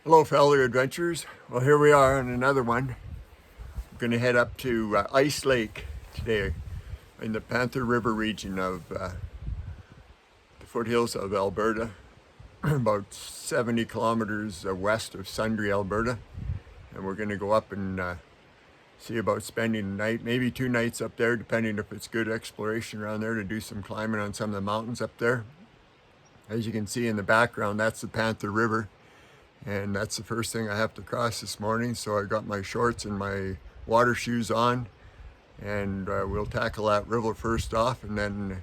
Hello fellow adventurers. Well, here we are on another one. We're going to head up to Ice Lake today in the Panther River region of the foothills of Alberta, about 70 kilometers west of Sundre, Alberta. And we're going to go up and see about spending a night, maybe 2 nights up there, depending if it's good exploration around there, to do some climbing on some of the mountains up there. As you can see in the background, that's the Panther River. And that's the first thing I have to cross this morning. So I got my shorts and my water shoes on, and we'll tackle that river first off and then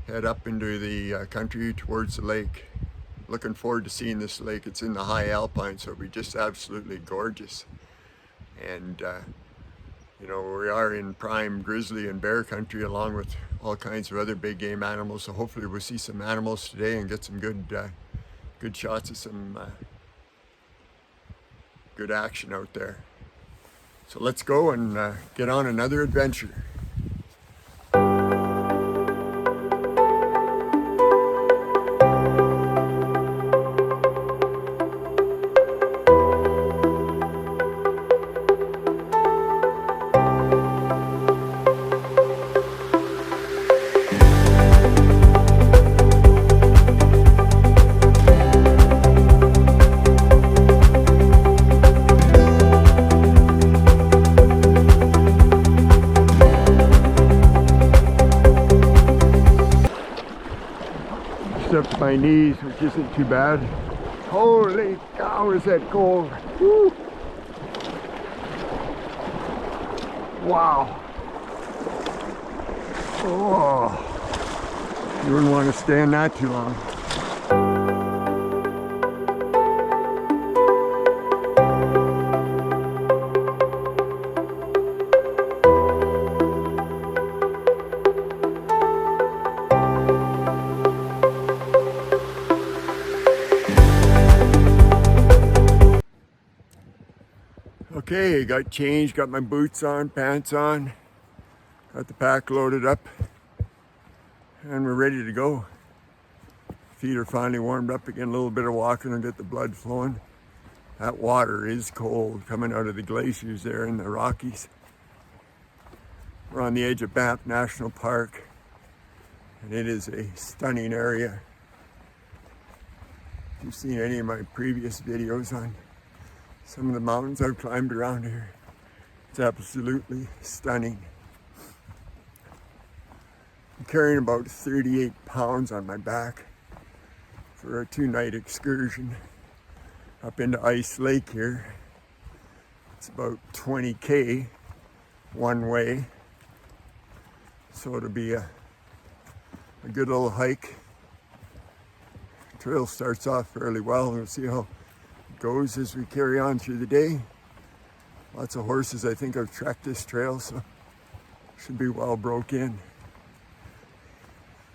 head up into the country towards the lake. Looking forward to seeing this lake. It's in the high alpine, so it'll be just absolutely gorgeous. And you know, we are in prime grizzly and bear country, along with all kinds of other big game animals. So hopefully we'll see some animals today and get some good shots of some good action out there. So let's go and get on another adventure. Up to my knees, which isn't too bad. Holy cow, is that cold! Woo. Wow! Oh, you wouldn't want to stand that too long. Okay, got changed, got my boots on, pants on, got the pack loaded up, and we're ready to go. Feet are finally warmed up again, a little bit of walking and get the blood flowing. That water is cold coming out of the glaciers there in the Rockies. We're on the edge of Banff National Park, and it is a stunning area. If you've seen any of my previous videos on some of the mountains I've climbed around here, it's absolutely stunning. I'm carrying about 38 pounds on my back for a 2-night excursion up into Ice Lake here. It's about 20K one way, so it'll be a good little hike. The trail starts off fairly well, and we'll see how goes as we carry on through the day. Lots of horses, I think, have trekked this trail, so should be well broke in.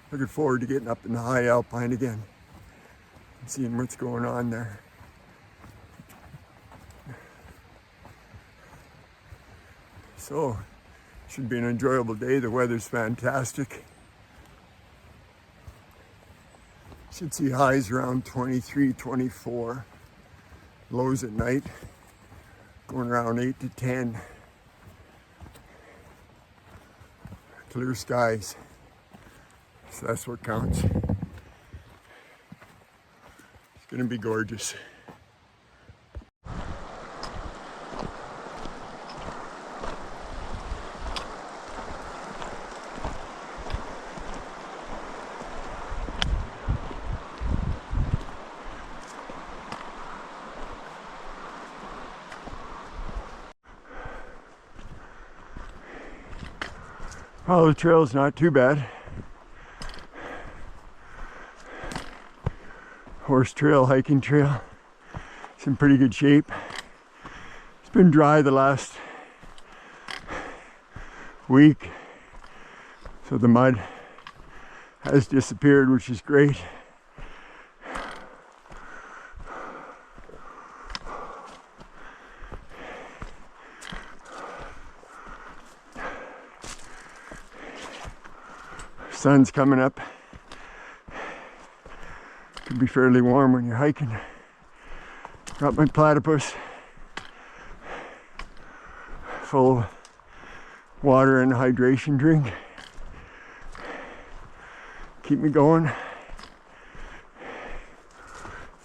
Looking forward to getting up in the high alpine again and seeing what's going on there. So should be an enjoyable day. The weather's fantastic. Should see highs around 23, 24. Lows at night going around 8 to 10. Clear skies, so that's what counts. It's gonna be gorgeous. Oh, the trail's not too bad. Horse trail, hiking trail. It's in pretty good shape. It's been dry the last week, so the mud has disappeared, which is great. Sun's coming up. Can be fairly warm when you're hiking Got my platypus full of water and hydration drink. Keep me going.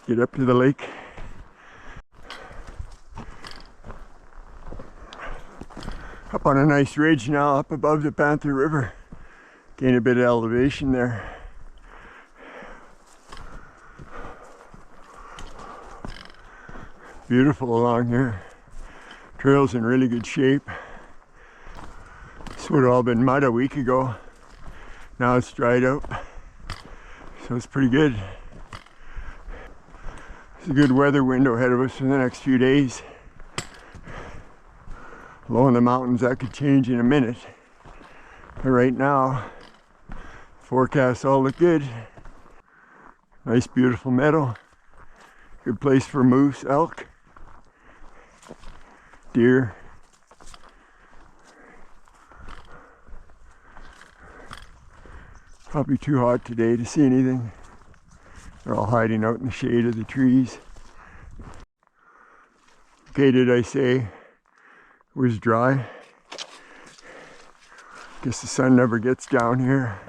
Get up to the lake. Up on a nice ridge now, up above the Panther River. Gain a bit of elevation there. Beautiful along here. Trail's in really good shape. This would have all been mud a week ago. Now it's dried out. So it's pretty good. There's a good weather window ahead of us for the next few days. Low in the mountains, that could change in a minute. But right now, forecasts all look good. Nice beautiful meadow. Good place for moose, elk, deer. Probably too hot today to see anything. They're all hiding out in the shade of the trees. Okay, did I say it was dry? Guess the sun never gets down here.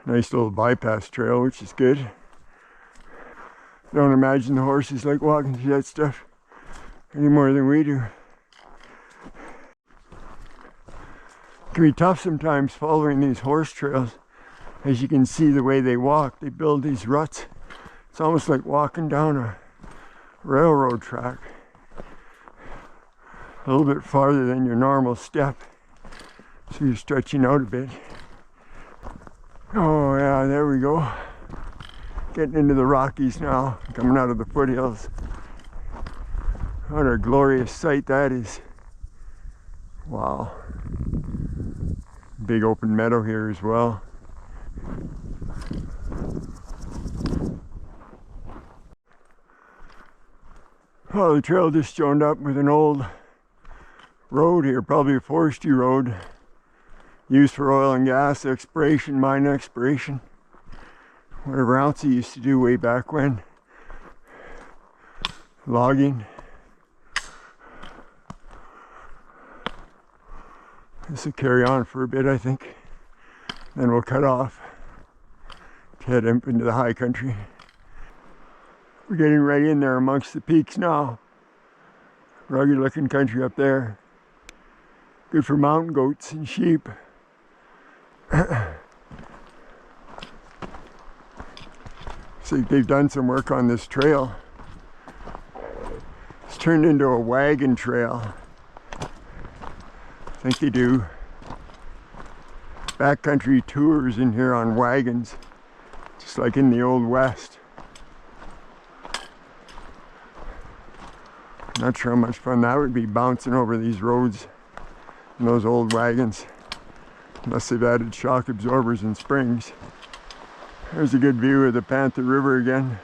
Nice little bypass trail, which is good. Don't imagine the horses like walking through that stuff any more than we do. It can be tough sometimes following these horse trails. As you can see the way they walk, they build these ruts. It's almost like walking down a railroad track. A little bit farther than your normal step. So you're stretching out a bit. Oh yeah, there we go. Getting into the Rockies now, coming out of the foothills. What a glorious sight that is. Wow. Big open meadow here as well. Well, the trail just joined up with an old road here, probably a forestry road used for oil and gas exploration, mine exploration. Whatever else he used to do way back when. Logging. This will carry on for a bit, I think. Then we'll cut off to head up into the high country. We're getting right in there amongst the peaks now. Rugged looking country up there. Good for mountain goats and sheep. So they've done some work on this trail. It's turned into a wagon trail. I think they do backcountry tours in here on wagons, just like in the Old West. Not sure how much fun that would be, bouncing over these roads in those old wagons, unless they've added shock absorbers and springs. There's a good view of the Panther River again.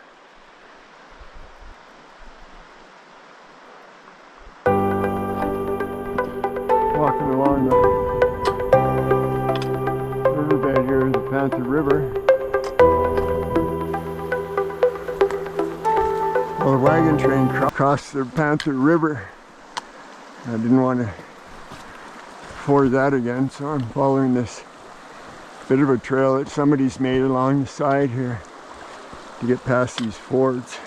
Walking along the riverbed here, the Panther River. Well, the wagon train crossed the Panther River. I didn't want to ford that again, so I'm following this bit of a trail that somebody's made along the side here to get past these fords.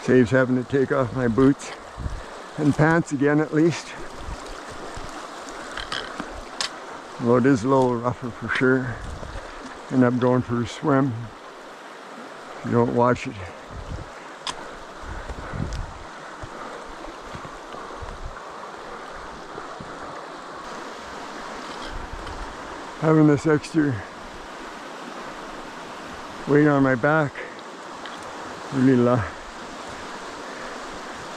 Saves having to take off my boots and pants again at least. Although it is a little rougher for sure. End up going for a swim if you don't watch it. Having this extra weight on my back really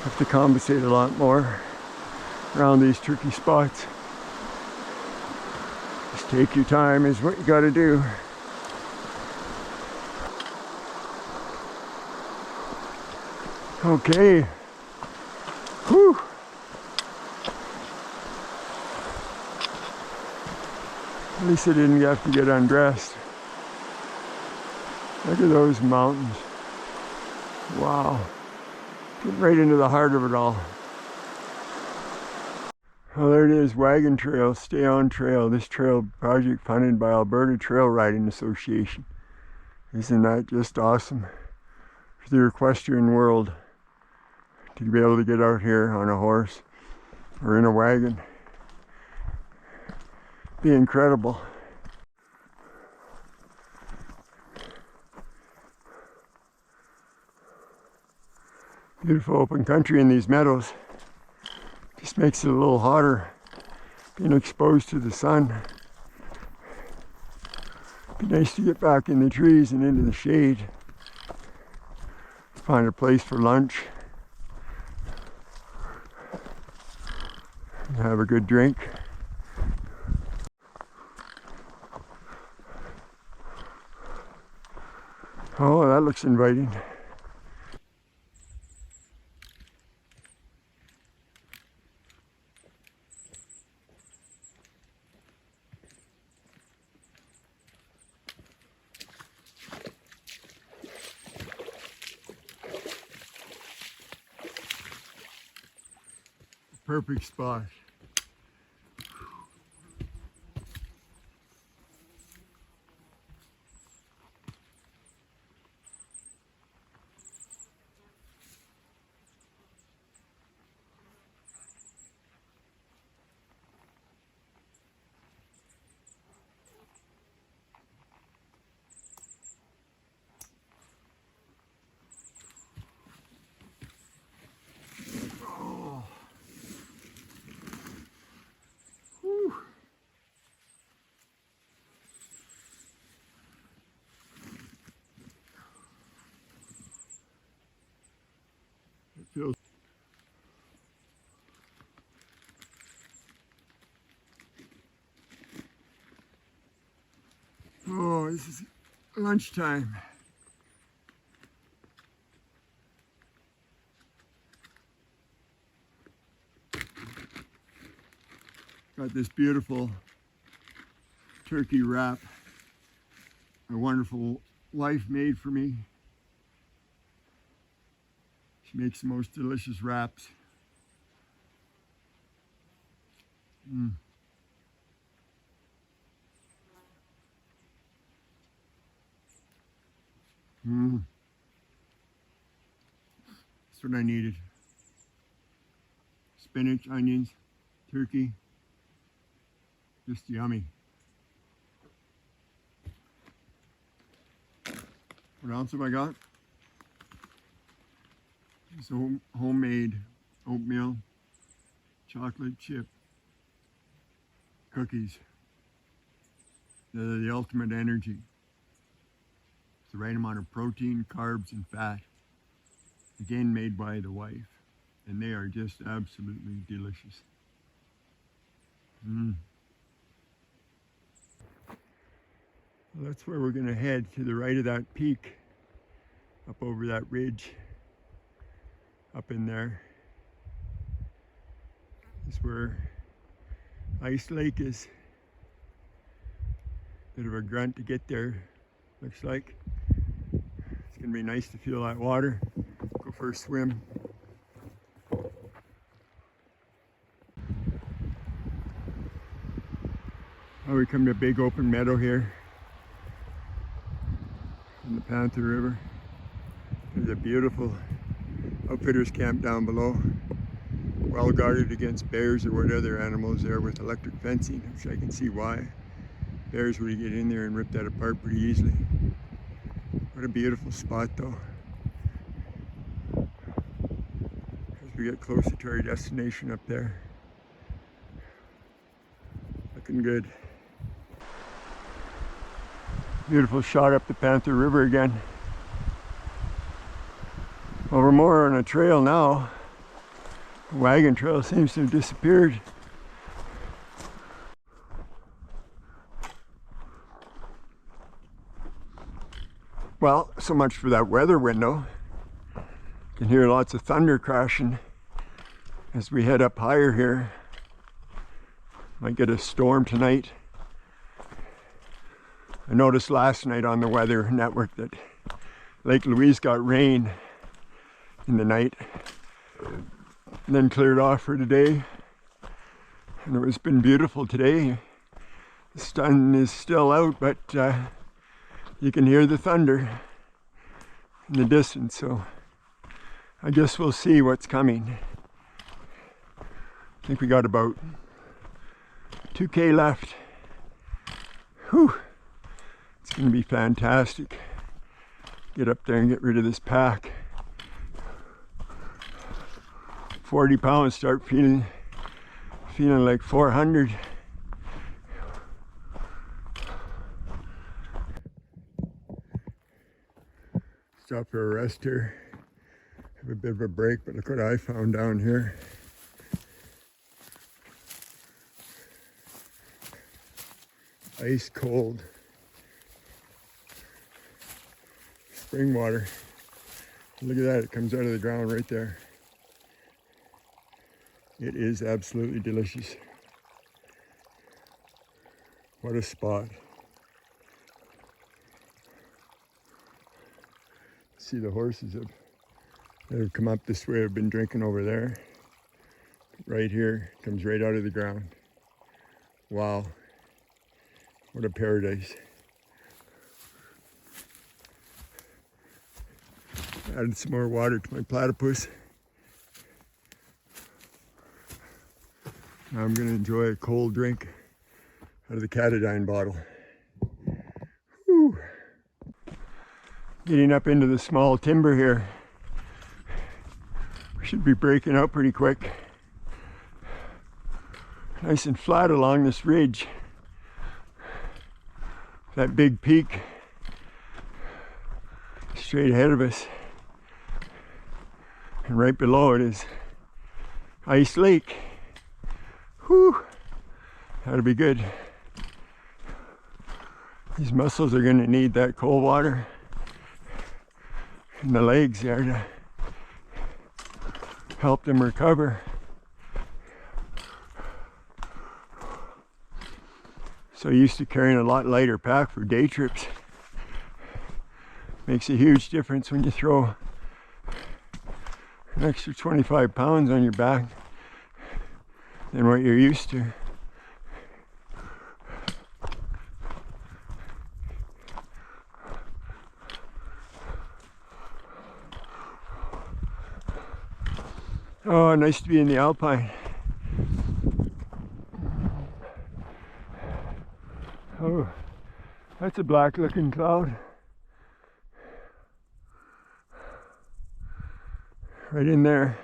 have to compensate a lot more around these tricky spots. Just take your time is what you got to do. Okay. Whew. At least I didn't have to get undressed. Look at those mountains. Wow. Get right into the heart of it all. Well, there it is, Wagon Trail, Stay On Trail. This trail project funded by Alberta Trail Riding Association. Isn't that just awesome? For the equestrian world, to be able to get out here on a horse or in a wagon. Be incredible. Beautiful open country in these meadows. Just makes it a little hotter being exposed to the sun. Be nice to get back in the trees and into the shade. Find a place for lunch. Have a good drink. Oh, that looks inviting. Perfect spot. Feels. Oh, this is lunchtime. Got this beautiful turkey wrap. A wonderful wife made for me. She makes the most delicious wraps. Mm. Mm. That's what I needed. Spinach, onions, turkey. Just yummy. What else have I got? Some homemade oatmeal, chocolate chip cookies. They're the ultimate energy. It's the right amount of protein, carbs, and fat. Again, made by the wife. And they are just absolutely delicious. Mm. Well, that's where we're going to head, to the right of that peak, up over that ridge, up in there. Is where Ice Lake is. Bit of a grunt to get there, looks like. It's going to be nice to feel that water, go for a swim. Now we come to a big open meadow here in the Panther River. There's a beautiful outfitters camp down below, well guarded against bears or what other animals there, with electric fencing, which I can see why. Bears would get in there and rip that apart pretty easily. What a beautiful spot though. As we get closer to our destination up there. Looking good. Beautiful shot up the Panther River again. Well, we're more on a trail now. The wagon trail seems to have disappeared. Well, so much for that weather window. You can hear lots of thunder crashing as we head up higher here. Might get a storm tonight. I noticed last night on the weather network that Lake Louise got rain in the night and then cleared off for today. And it's been beautiful today. The sun is still out, but you can hear the thunder in the distance, so I guess we'll see what's coming. I think we got about 2K left. Whew. It's gonna be fantastic. Get up there and get rid of this pack. 40 pounds, start feeling like 400. Stop for a rest here. Have a bit of a break, but look what I found down here. Ice cold spring water. Look at that, it comes out of the ground right there. It is absolutely delicious. What a spot. See, the horses that have come up this way have been drinking over there. Right here, comes right out of the ground. Wow. What a paradise. Added some more water to my platypus. Now I'm going to enjoy a cold drink out of the Katadyn bottle. Whew. Getting up into the small timber here. We should be breaking out pretty quick. Nice and flat along this ridge. That big peak straight ahead of us, and right below it is Ice Lake. Whew, that'll be good. These muscles are going to need that cold water in the legs there to help them recover. So used to carrying a lot lighter pack for day trips. Makes a huge difference when you throw an extra 25 pounds on your back than what you're used to. Oh, nice to be in the Alpine. Oh, that's a black looking cloud. Right in there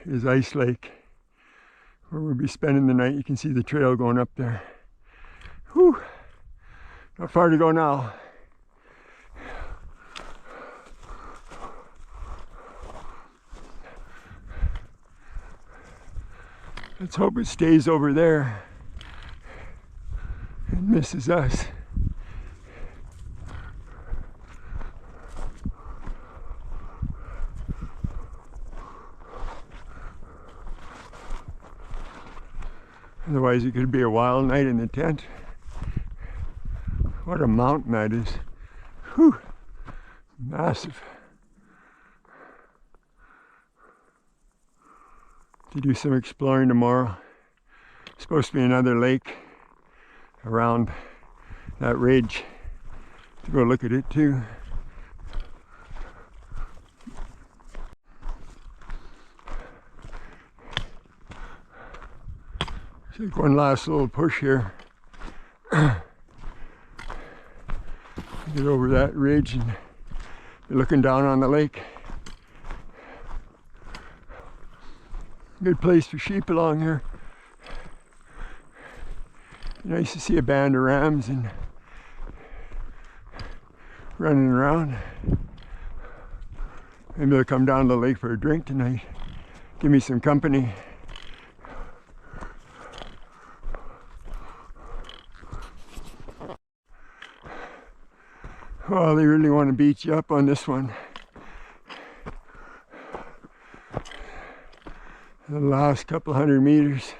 is Ice Lake, where we'll be spending the night. You can see the trail going up there. Whew, not far to go now. Let's hope it stays over there and misses us. Otherwise it could be a wild night in the tent. What a mountain that is. Whew, massive. To do some exploring tomorrow. Supposed to be another lake around that ridge to go look at it too. Take one last little push here. Get over that ridge and be looking down on the lake. Good place for sheep along here. Nice to see a band of rams and running around. Maybe they'll come down to the lake for a drink tonight. Give me some company. Oh, they really want to beat you up on this one. The last couple 100 meters.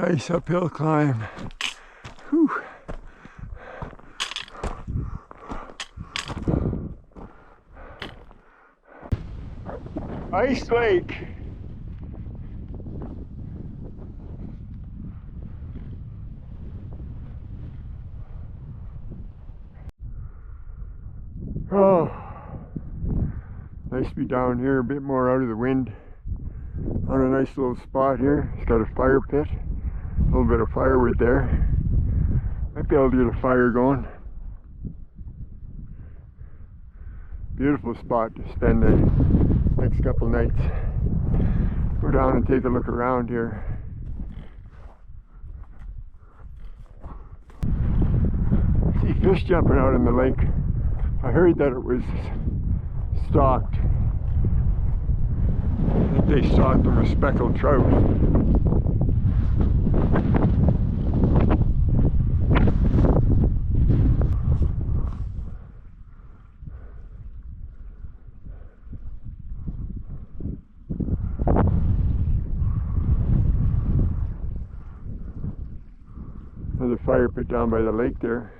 Nice uphill climb. Whew. Ice Lake. Oh, nice to be down here, a bit more out of the wind. On a nice little spot here. It's got a fire pit, a little bit of firewood there. Might be able to get a fire going. Beautiful spot to spend the next couple nights. Go down and take a look around here. See fish jumping out in the lake. I heard that it was stocked. I think they stocked them with speckled trout. Another fire pit down by the lake there.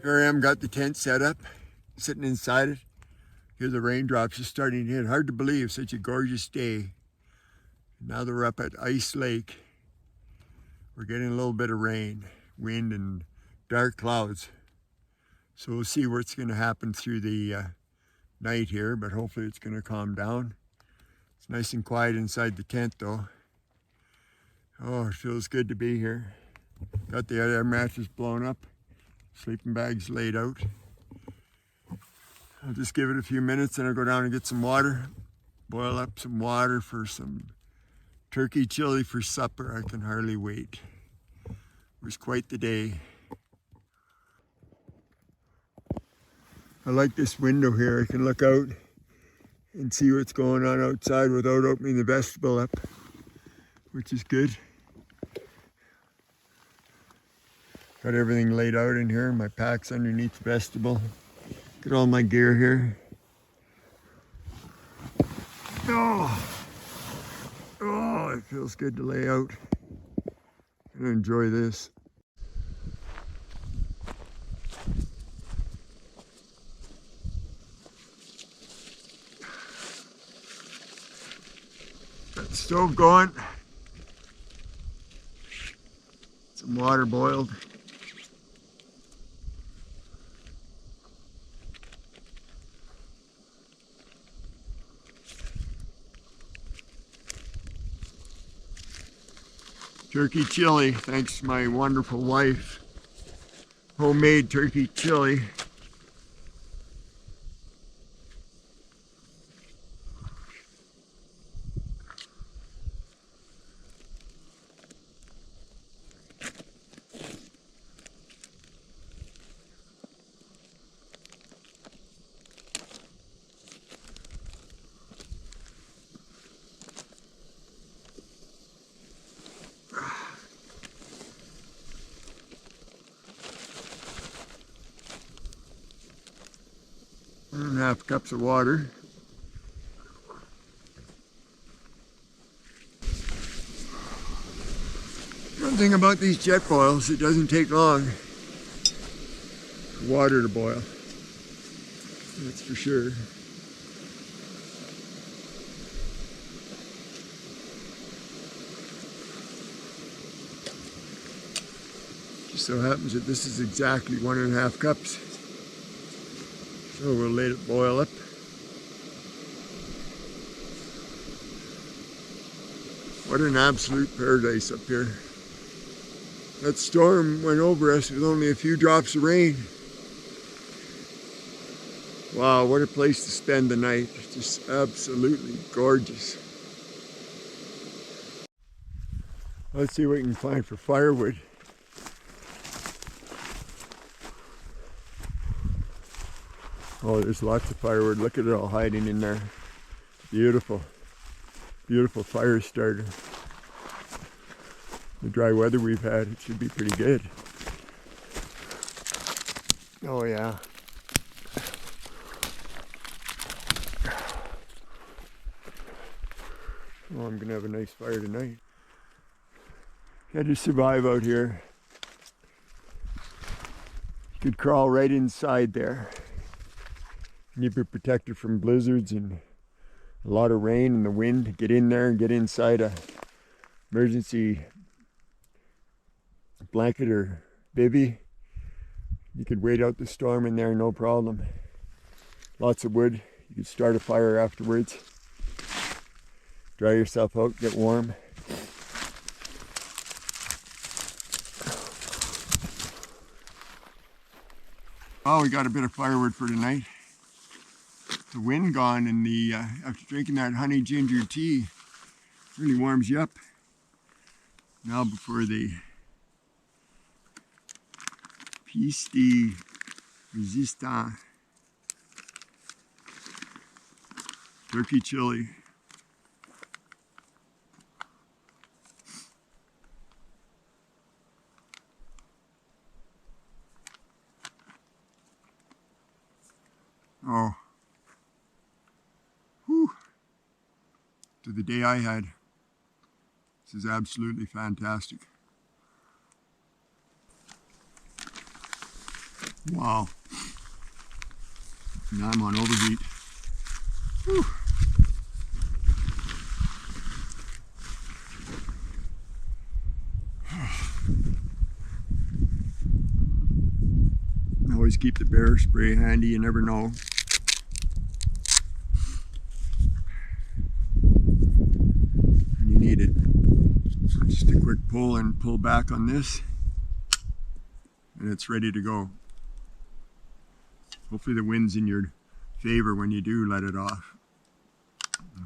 Here I am, got the tent set up, sitting inside it. Hear the raindrops just starting to hit. Hard to believe, such a gorgeous day. Now that we're up at Ice Lake, we're getting a little bit of rain, wind, and dark clouds. So we'll see what's going to happen through the night here, but hopefully it's going to calm down. It's nice and quiet inside the tent though. Oh, it feels good to be here. Got the air mattress blown up. Sleeping bags laid out. I'll just give it a few minutes and I'll go down and get some water. Boil up some water for some turkey chili for supper. I can hardly wait. It was quite the day. I like this window here. I can look out and see what's going on outside without opening the vestibule up, which is good. Got everything laid out in here. My pack's underneath the vestibule. Got all my gear here. Oh, it feels good to lay out. Gonna enjoy this. Got the stove going. Some water boiled. Turkey chili, thanks to my wonderful wife. Homemade turkey chili. One and a half cups of water. One thing about these jet boils, it doesn't take long for water to boil. That's for sure. Just so happens that this is exactly 1.5 cups. So we'll let it boil up. What an absolute paradise up here. That storm went over us with only a few drops of rain. Wow, what a place to spend the night. Just absolutely gorgeous. Let's see what we can find for firewood. Oh, there's lots of firewood. Look at it all hiding in there. Beautiful. Beautiful fire starter. The dry weather we've had, it should be pretty good. Oh yeah. Oh, I'm gonna have a nice fire tonight. Had to survive out here. You could crawl right inside there. You'd be protected from blizzards and a lot of rain and the wind. Get in there and get inside a emergency blanket or bivvy. You could wait out the storm in there, no problem. Lots of wood. You could start a fire afterwards. Dry yourself out, get warm. Oh, we got a bit of firewood for tonight. The wind gone and the after drinking that honey ginger tea, really warms you up. Now before the piece de resistance turkey chili. Oh. Whew. To the day I had. This is absolutely fantastic. Wow. Now I'm on overheat. Whew. Always keep the bear spray handy, you never know. When you need it. Just a quick pull and pull back on this, and it's ready to go. Hopefully the wind's in your favor when you do let it off.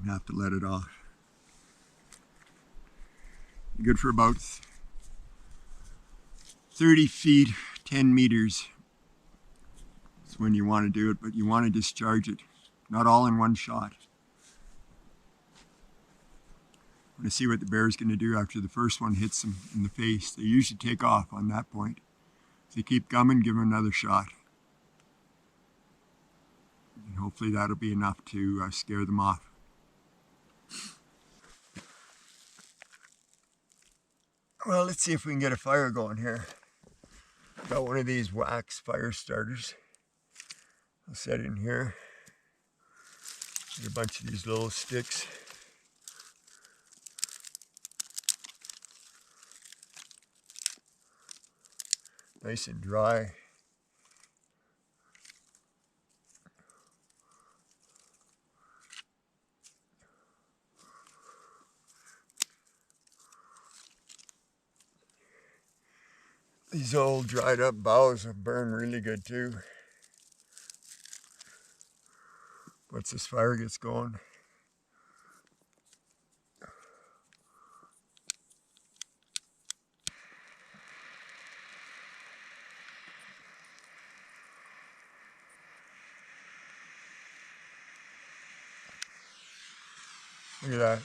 You have to let it off. Good for about 30 feet, 10 meters. That's when you want to do it, but you want to discharge it. Not all in one shot. I want to see what the bear's going to do after the first one hits them in the face. They usually take off on that point. If they keep coming, give them another shot. And hopefully that'll be enough to scare them off. Well, let's see if we can get a fire going here. Got one of these wax fire starters. I'll set it in here. Get a bunch of these little sticks. Nice and dry. These old dried up boughs will burn really good too. Once this fire gets going. Look at that.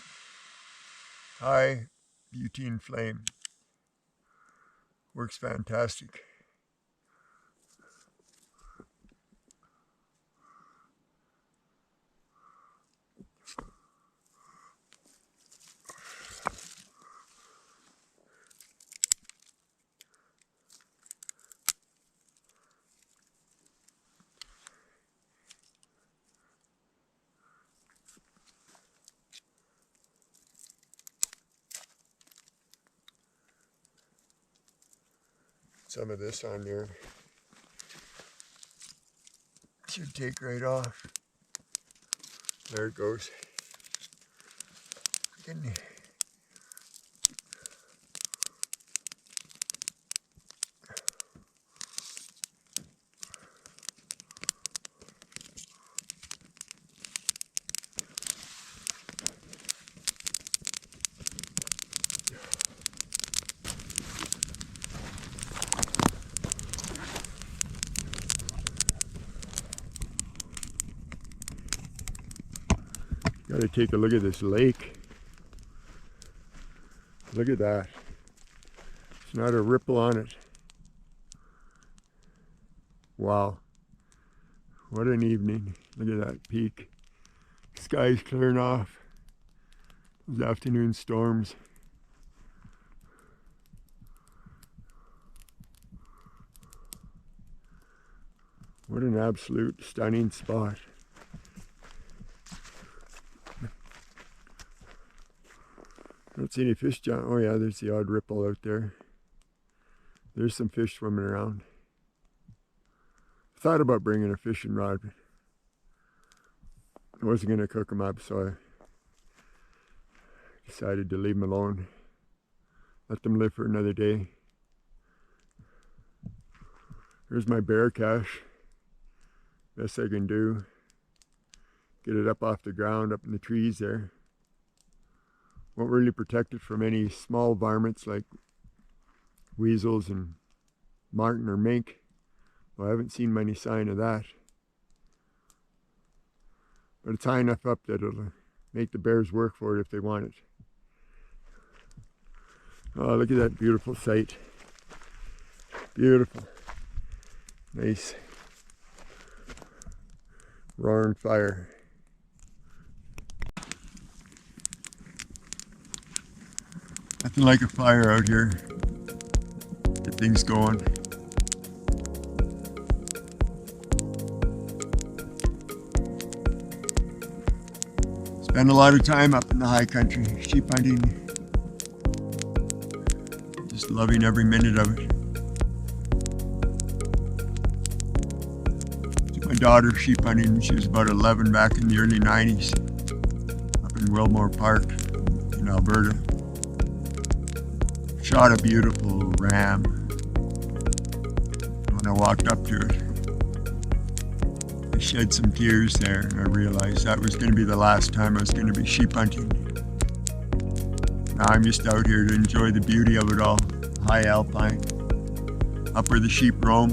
High butane flame. Works fantastic. Some of this on there. Should take right off. There it goes. Got to take a look at this lake. Look at that. There's not a ripple on it. Wow. What an evening. Look at that peak. Sky's clearing off. Those afternoon storms. What an absolute stunning spot. I don't see any fish, John. Oh yeah, there's the odd ripple out there. There's some fish swimming around. I thought about bringing a fishing rod, but I wasn't going to cook them up, so I decided to leave them alone. Let them live for another day. Here's my bear cache. Best I can do. Get it up off the ground, up in the trees there. Won't really protect it from any small varmints like weasels and marten or mink. Well, I haven't seen many sign of that. But it's high enough up that it'll make the bears work for it if they want it. Oh, look at that beautiful sight. Beautiful. Nice. Roaring fire. Nothing like a fire out here. Get things going. Spend a lot of time up in the high country, sheep hunting. Just loving every minute of it. Took my daughter sheep hunting when she was about 11 back in the early 90s. Up in Wilmore Park in Alberta. Shot a beautiful ram. When I walked up to it, I shed some tears there, and I realized that was going to be the last time I was going to be sheep hunting. Now I'm just out here to enjoy the beauty of it all. High alpine, up where the sheep roam,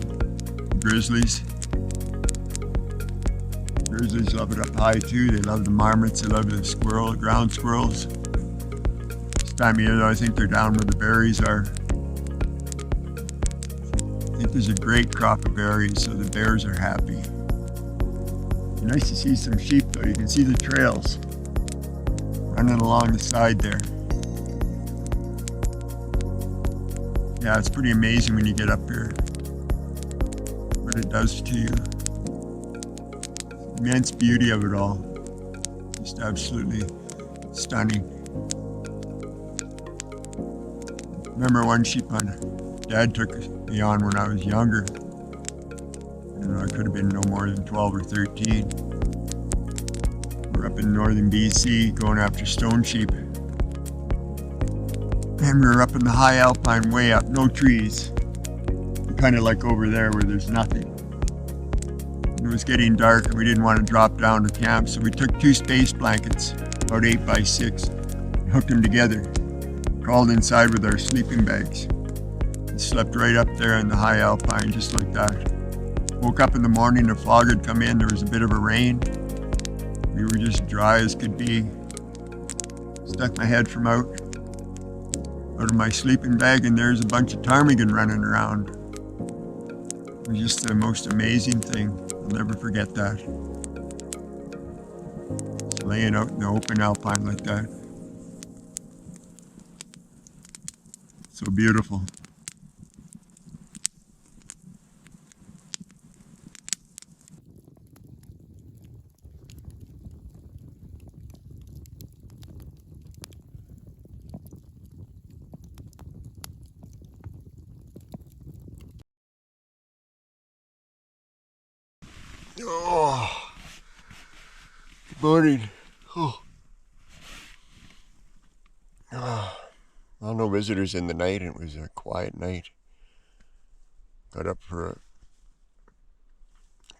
grizzlies. Grizzlies love it up high too. They love the marmots, they love the squirrel, ground squirrels. This time of year though, I think they're down where the berries are. I think there's a great crop of berries, so the bears are happy. Nice to see some sheep though. You can see the trails running along the side there. Yeah, it's pretty amazing when you get up here what it does to you. Immense beauty of it all. Just absolutely stunning. Remember one sheep hunt Dad took me on when I was younger. I could have been no more than 12 or 13. We're up in northern BC going after stone sheep. And we were up in the high alpine way up, no trees. Kind of like over there where there's nothing. It was getting dark and we didn't want to drop down to camp, so we took 2 space blankets, about 8 by 6, and hooked them together. Crawled inside with our sleeping bags. And slept right up there in the high alpine, just like that. Woke up in the morning, the fog had come in, there was a bit of a rain. We were just dry as could be. Stuck my head from out of my sleeping bag, and there's a bunch of ptarmigan running around. It was just the most amazing thing. I'll never forget that. Just laying out in the open alpine like that. So beautiful. Oh, good morning. Oh. Well, no visitors in the night. It was a quiet night. Got up for a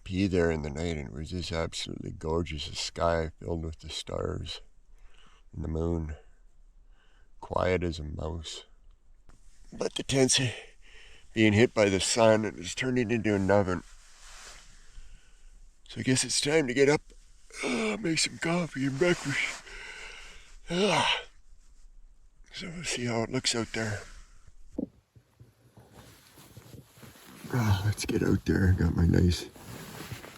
pee there in the night, and it was just absolutely gorgeous. The sky filled with the stars and the moon. Quiet as a mouse. But the tent's being hit by the sun, and it's turning into an oven. So I guess it's time to get up, make some coffee and breakfast. So we'll see how it looks out there. Let's get out there. Got my nice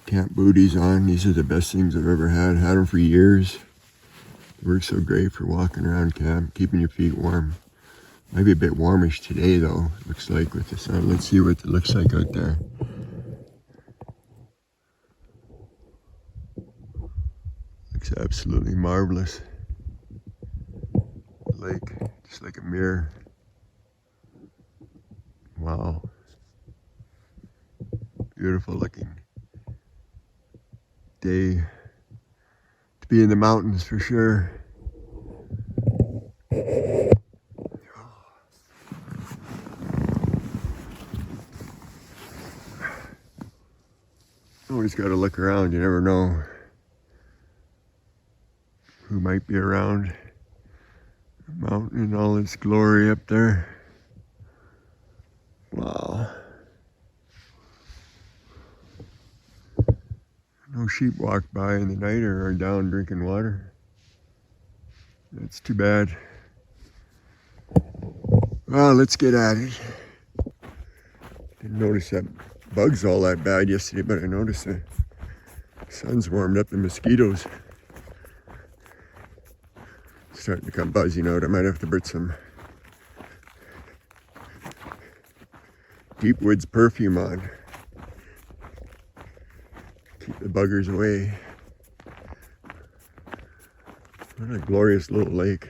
camp booties on. These are the best things I've ever had. Had them for years. Work so great for walking around camp, keeping your feet warm. Maybe a bit warmish today though, looks like with the sun. Let's see what it looks like out there. Looks absolutely marvelous. The lake, just like a mirror. Wow. Beautiful looking day to be in the mountains for sure. Always got to look around, you never know who might be around. The mountain in all its glory up there. Wow. No sheep walked by in the night or are down drinking water. That's too bad. Well, let's get at it. Didn't notice that bugs all that bad yesterday, but I noticed the sun's warmed up the mosquitoes. Starting to come buzzing out. I might have to put some Deep Woods perfume on. Keep the buggers away. What a glorious little lake.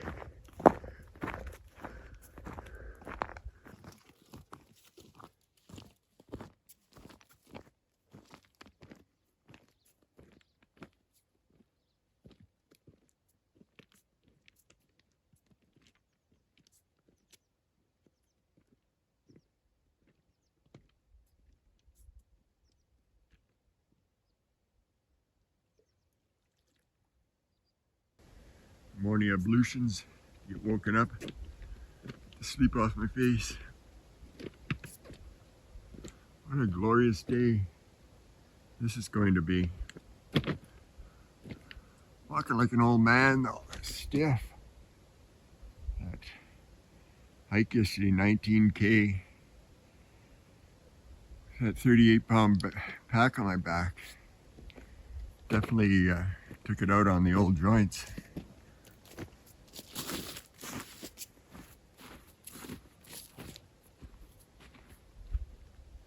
Morning ablutions, get woken up, to sleep off my face. What a glorious day this is going to be. Walking like an old man though, stiff. That hike yesterday, 19K. That 38-pound pack on my back definitely took it out on the old joints.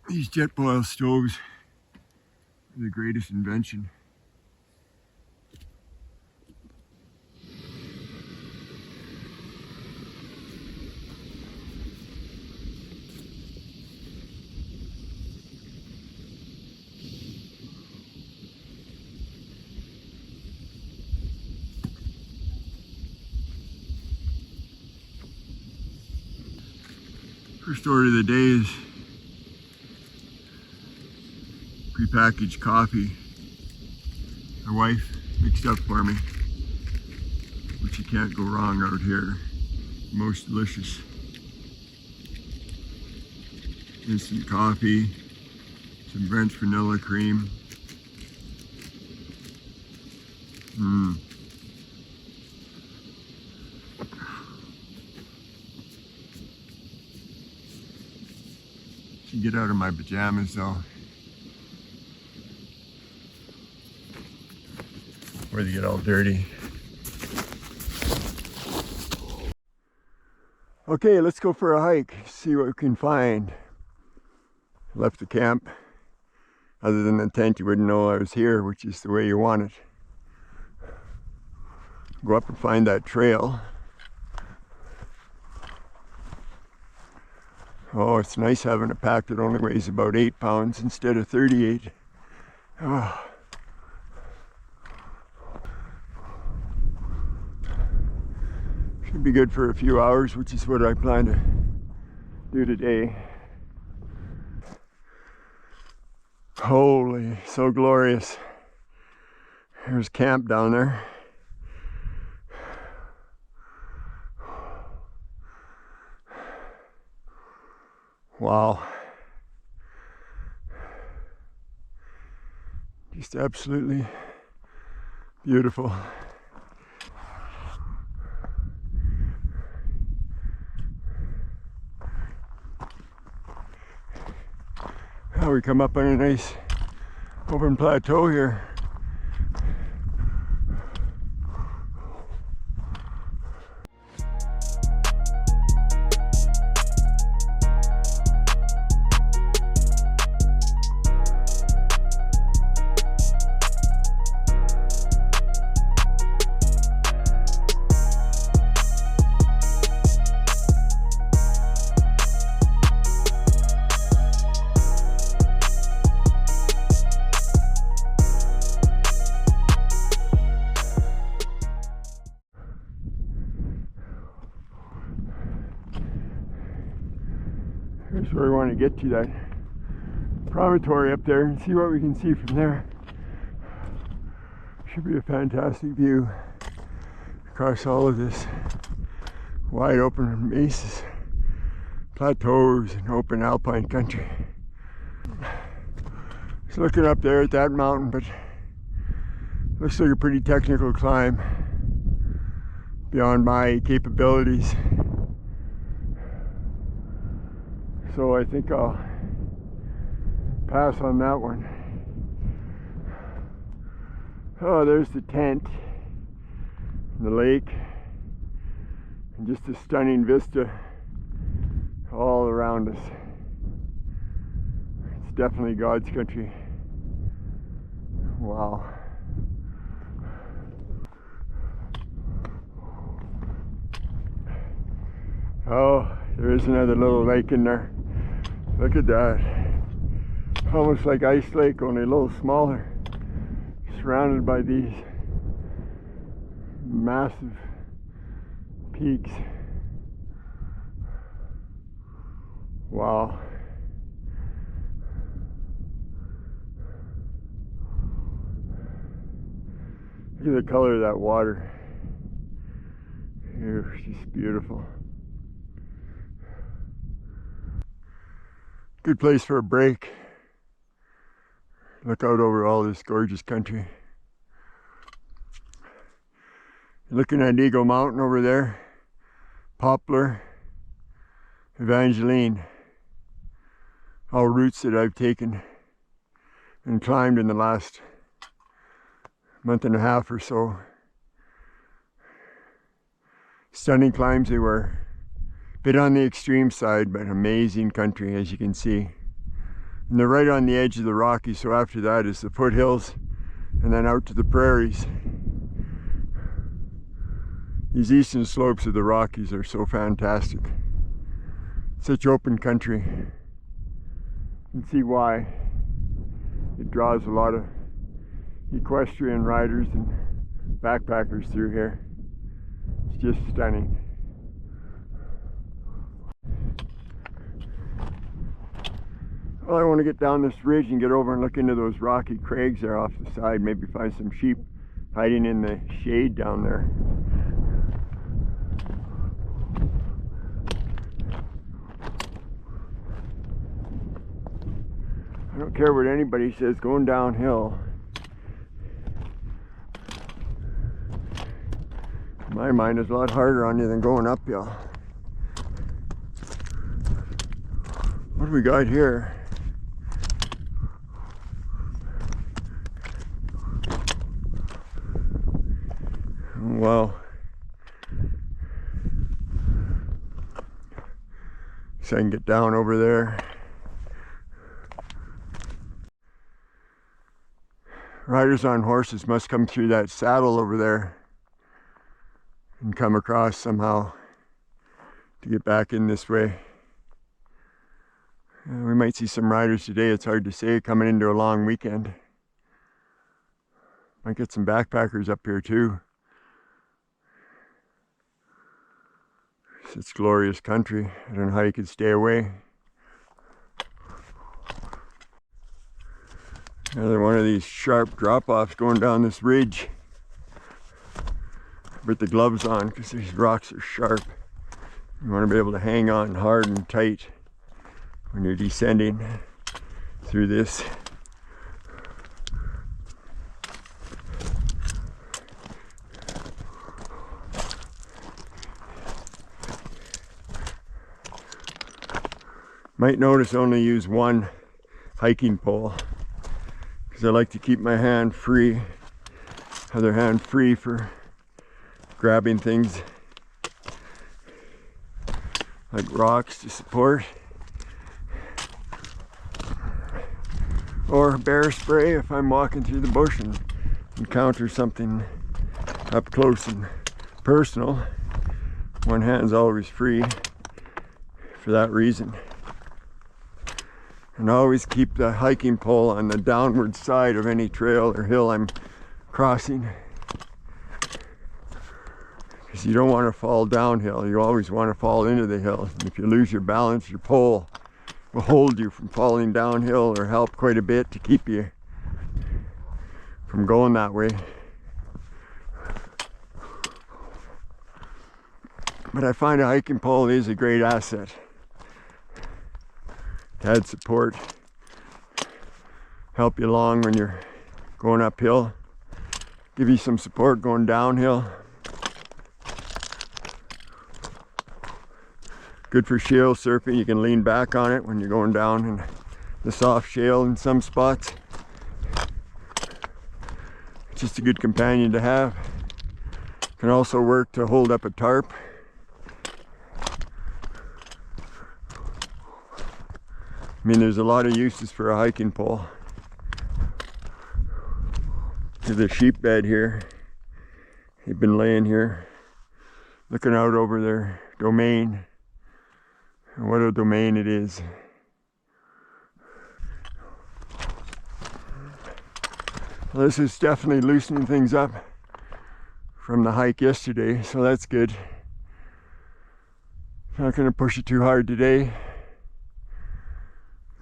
These Jetboil stoves are the greatest invention. First order of the day is prepackaged coffee. My wife mixed up for me, which you can't go wrong out here. Most delicious. Instant coffee, some French vanilla cream. Should get out of my pajamas though, where they get all dirty. Okay, let's go for a hike, see what we can find. Left the camp. Other than the tent, you wouldn't know I was here, which is the way you want it. Go up and find that trail. Oh, it's nice having a pack that only weighs about 8 pounds instead of 38. Oh. Should be good for a few hours, which is what I plan to do today. Holy, so glorious. There's camp down there. Wow. Just absolutely beautiful. Now we come up on a nice open plateau here. Here's where we want to get to, that promontory up there, and see what we can see from there. Should be a fantastic view across all of this wide open mesas, plateaus, and open alpine country. Just looking up there at that mountain, but looks like a pretty technical climb beyond my capabilities. So I think I'll pass on that one. Oh, there's the tent, the lake, and just a stunning vista all around us. It's definitely God's country. Wow. Oh, there is another little lake in there. Look at that. Almost like Ice Lake, only a little smaller. Surrounded by these massive peaks. Wow. Look at the color of that water. It's just beautiful. Good place for a break. Look out over all this gorgeous country. Looking at Eagle Mountain over there, Poplar, Evangeline. all routes that I've taken and climbed in the last month and a half or so. Stunning climbs they were. A bit on the extreme side, but amazing country, as you can see. And they're right on the edge of the Rockies, so after that is the foothills and then out to the prairies. These eastern slopes of the Rockies are so fantastic. Such open country. You can see why it draws a lot of equestrian riders and backpackers through here. It's just stunning. Well, I want to get down this ridge and get over and look into those rocky crags there off the side. Maybe find some sheep hiding in the shade down there. I don't care what anybody says, going downhill, in my mind, is a lot harder on you than going uphill. What do we got here? Wow. So I can get down over there. Riders on horses must come through that saddle over there and come across somehow to get back in this way. We might see some riders today, it's hard to say, coming into a long weekend. Might get some backpackers up here too. It's glorious country. I don't know how you could stay away. Another one of these sharp drop-offs going down this ridge. Put the gloves on because these rocks are sharp. You want to be able to hang on hard and tight when you're descending through this. Might notice I only use one hiking pole because I like to keep my hand free, other hand free for grabbing things like rocks to support, or bear spray if I'm walking through the bush and encounter something up close and personal. One hand's always free for that reason. And always keep the hiking pole on the downward side of any trail or hill I'm crossing. Because you don't want to fall downhill, you always want to fall into the hill. And if you lose your balance, your pole will hold you from falling downhill or help quite a bit to keep you from going that way. But I find a hiking pole is a great asset. To add support, help you along when you're going uphill, give you some support going downhill. Good for shale surfing, you can lean back on it when you're going down in the soft shale in some spots. It's just a good companion to have. Can also work to hold up a tarp. I mean, there's a lot of uses for a hiking pole. There's a sheep bed here. They've been laying here, looking out over their domain. And what a domain it is. Well, this is definitely loosening things up from the hike yesterday, so that's good. Not going to push it too hard today.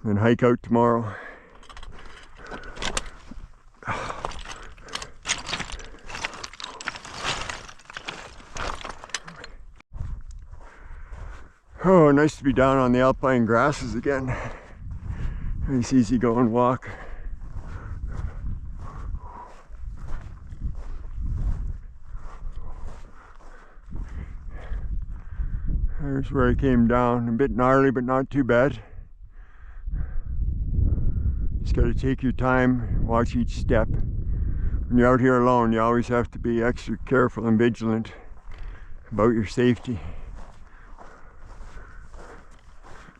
Then hike out tomorrow. Oh, nice to be down on the alpine grasses again. Nice easy going walk. There's where I came down. A bit gnarly, but not too bad. got to take your time, watch each step. When you're out here alone, you always have to be extra careful and vigilant about your safety.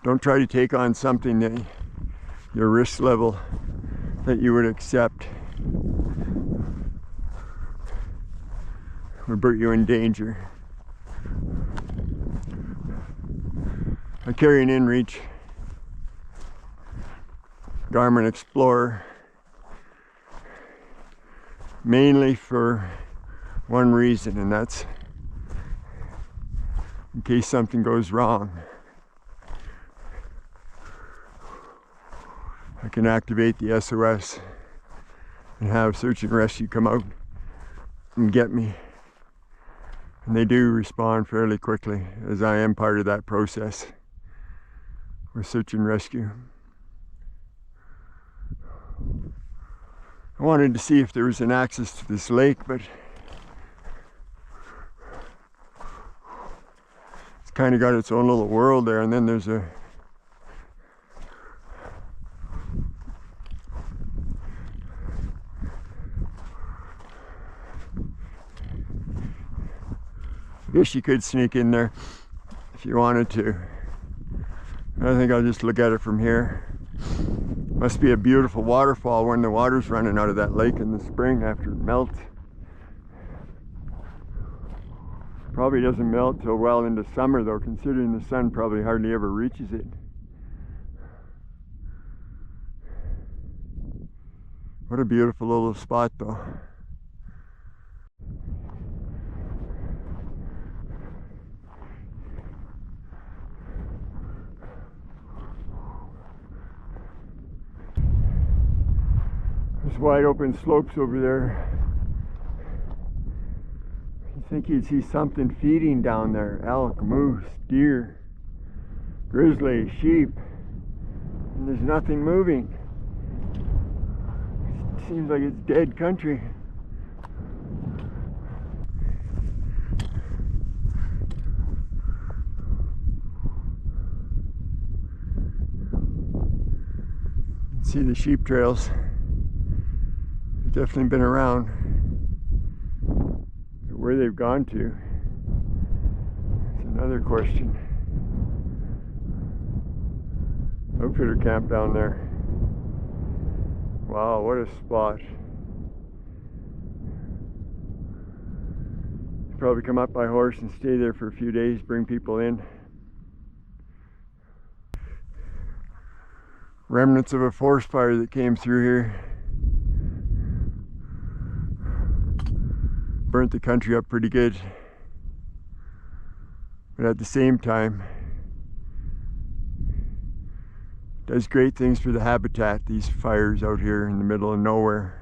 Don't try to take on something that your risk level that you would accept would put you in danger. I carry an InReach Garmin Explorer mainly for one reason, and that's in case something goes wrong. I can activate the SOS and have search and rescue come out and get me. And they do respond fairly quickly, as I am part of that process with search and rescue. I wanted to see if there was an access to this lake, but it's kind of got its own little world there, and then there's a I guess you could sneak in there if you wanted to. I think I'll just look at it from here. Must be a beautiful waterfall when the water's running out of that lake in the spring after it melts. Probably doesn't melt till well into summer though, considering the sun probably hardly ever reaches it. What a beautiful little spot though. There's wide open slopes over there. You think you'd see something feeding down there. Elk, moose, deer, grizzly, sheep. And there's nothing moving. It seems like it's dead country. You can see the sheep trails. Definitely been around. Where they've gone to is another question. Outfitter camp down there. Wow, what a spot. Probably come up by horse and stay there for a few days, bring people in. Remnants of a forest fire that came through here. Burnt the country up pretty good, but at the same time does great things for the habitat. These fires out here in the middle of nowhere,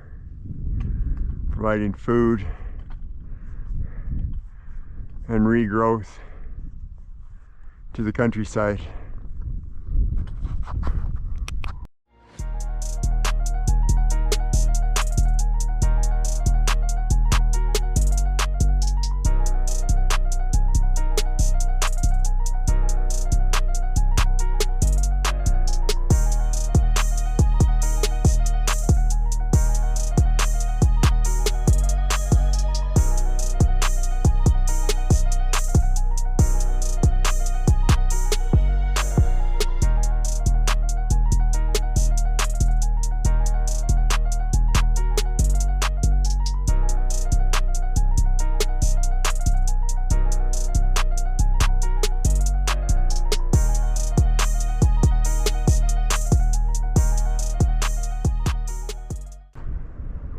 providing food and regrowth to the countryside.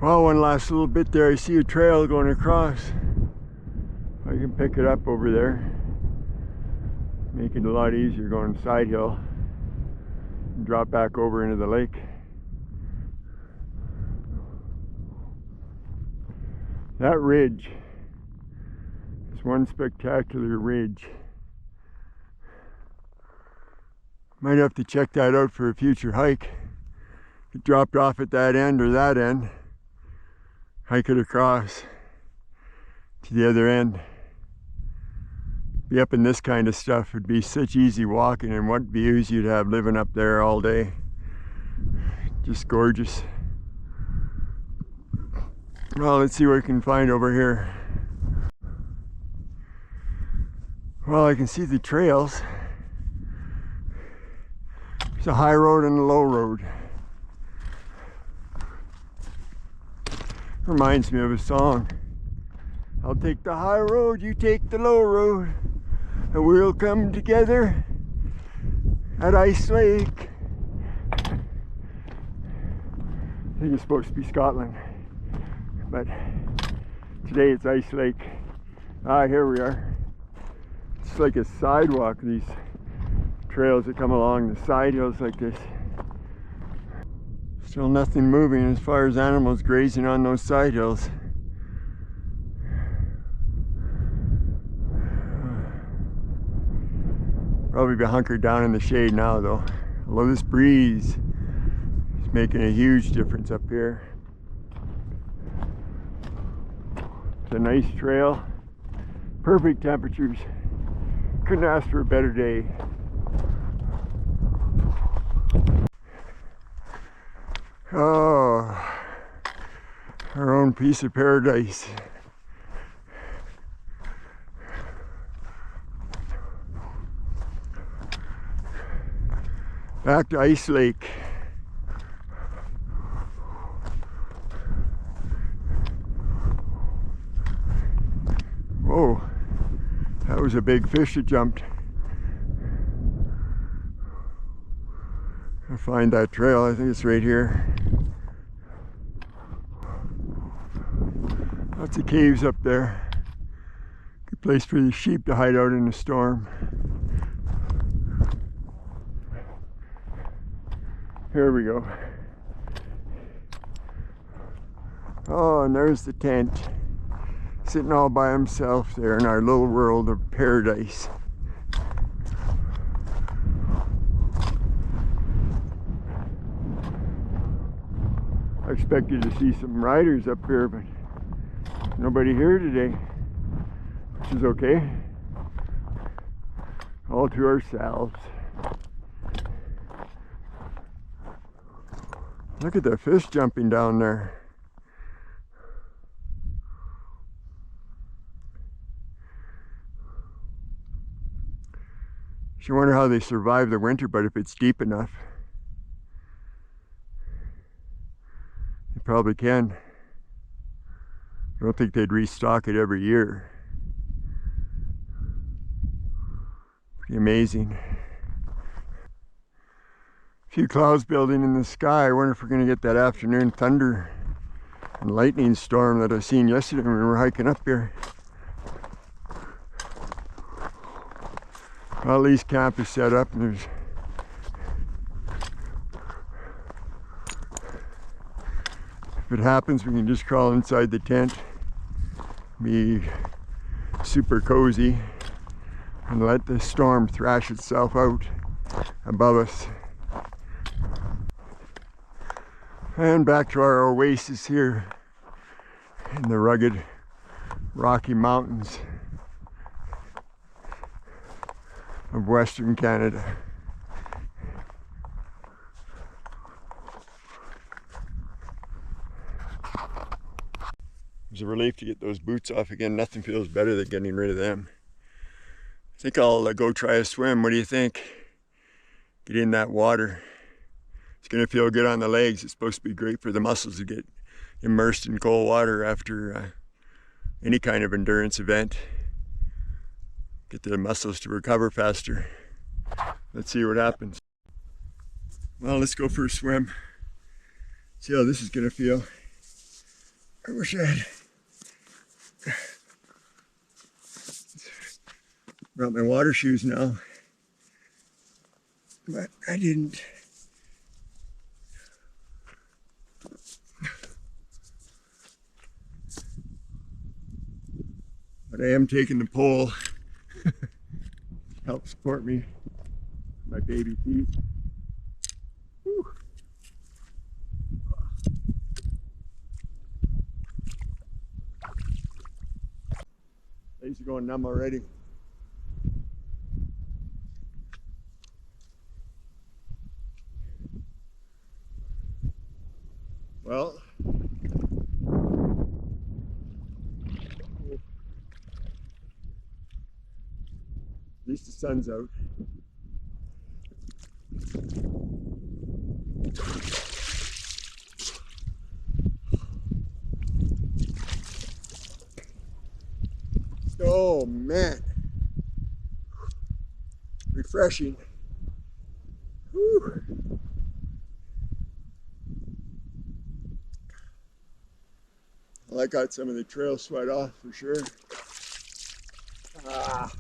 Well, one last little bit there, I see a trail going across. I can pick it up over there. Make it a lot easier going side hill and drop back over into the lake. That ridge is one spectacular ridge. Might have to check that out for a future hike. It dropped off at that end or that end. Hike it across to the other end. Be up in this kind of stuff would be such easy walking, and what views you'd have living up there all day. Just gorgeous. Well, let's see what we can find over here. Well, I can see the trails. There's a high road and a low road. Reminds me of a song. I'll take the high road, you take the low road, and we'll come together at Ice Lake. I think it's supposed to be Scotland, but today it's Ice Lake. Ah, here we are. It's like a sidewalk, these trails that come along the side hills like this. Still nothing moving as far as animals grazing on those side hills. Probably be hunkered down in the shade now though. Although this breeze is making a huge difference up here. It's a nice trail. Perfect temperatures. Couldn't ask for a better day. Oh, our own piece of paradise. Back to Ice Lake. Whoa, that was a big fish that jumped. I'll find that trail, I think it's right here. Lots of caves up there. Good place for the sheep to hide out in the storm. Here we go. Oh, and there's the tent. Sitting all by himself there in our little world of paradise. I expected to see some riders up here, but nobody here today, which is okay. All to ourselves. Look at the fish jumping down there. You wonder how they survive the winter, but if it's deep enough, they probably can. I don't think they'd restock it every year. Pretty amazing. A few clouds building in the sky. I wonder if we're going to get that afternoon thunder and lightning storm that I seen yesterday when we were hiking up here. Well, at least camp is set up and there's if it happens, we can just crawl inside the tent, be super cozy, and let the storm thrash itself out above us. And back to our oasis here in the rugged Rocky Mountains of Western Canada. It was a relief to get those boots off again. Nothing feels better than getting rid of them. I think I'll go try a swim. What do you think? Get in that water. It's going to feel good on the legs. It's supposed to be great for the muscles to get immersed in cold water after any kind of endurance event. Get the muscles to recover faster. Let's see what happens. Well, let's go for a swim. See how this is going to feel. I wish I had brought my water shoes now, but I didn't. But I am taking the pole. Help support me, my baby feet. Whew. Legs are going numb already. least the sun's out. Oh man, refreshing. Whew. Well, I got some of the trail sweat off for sure. Ah.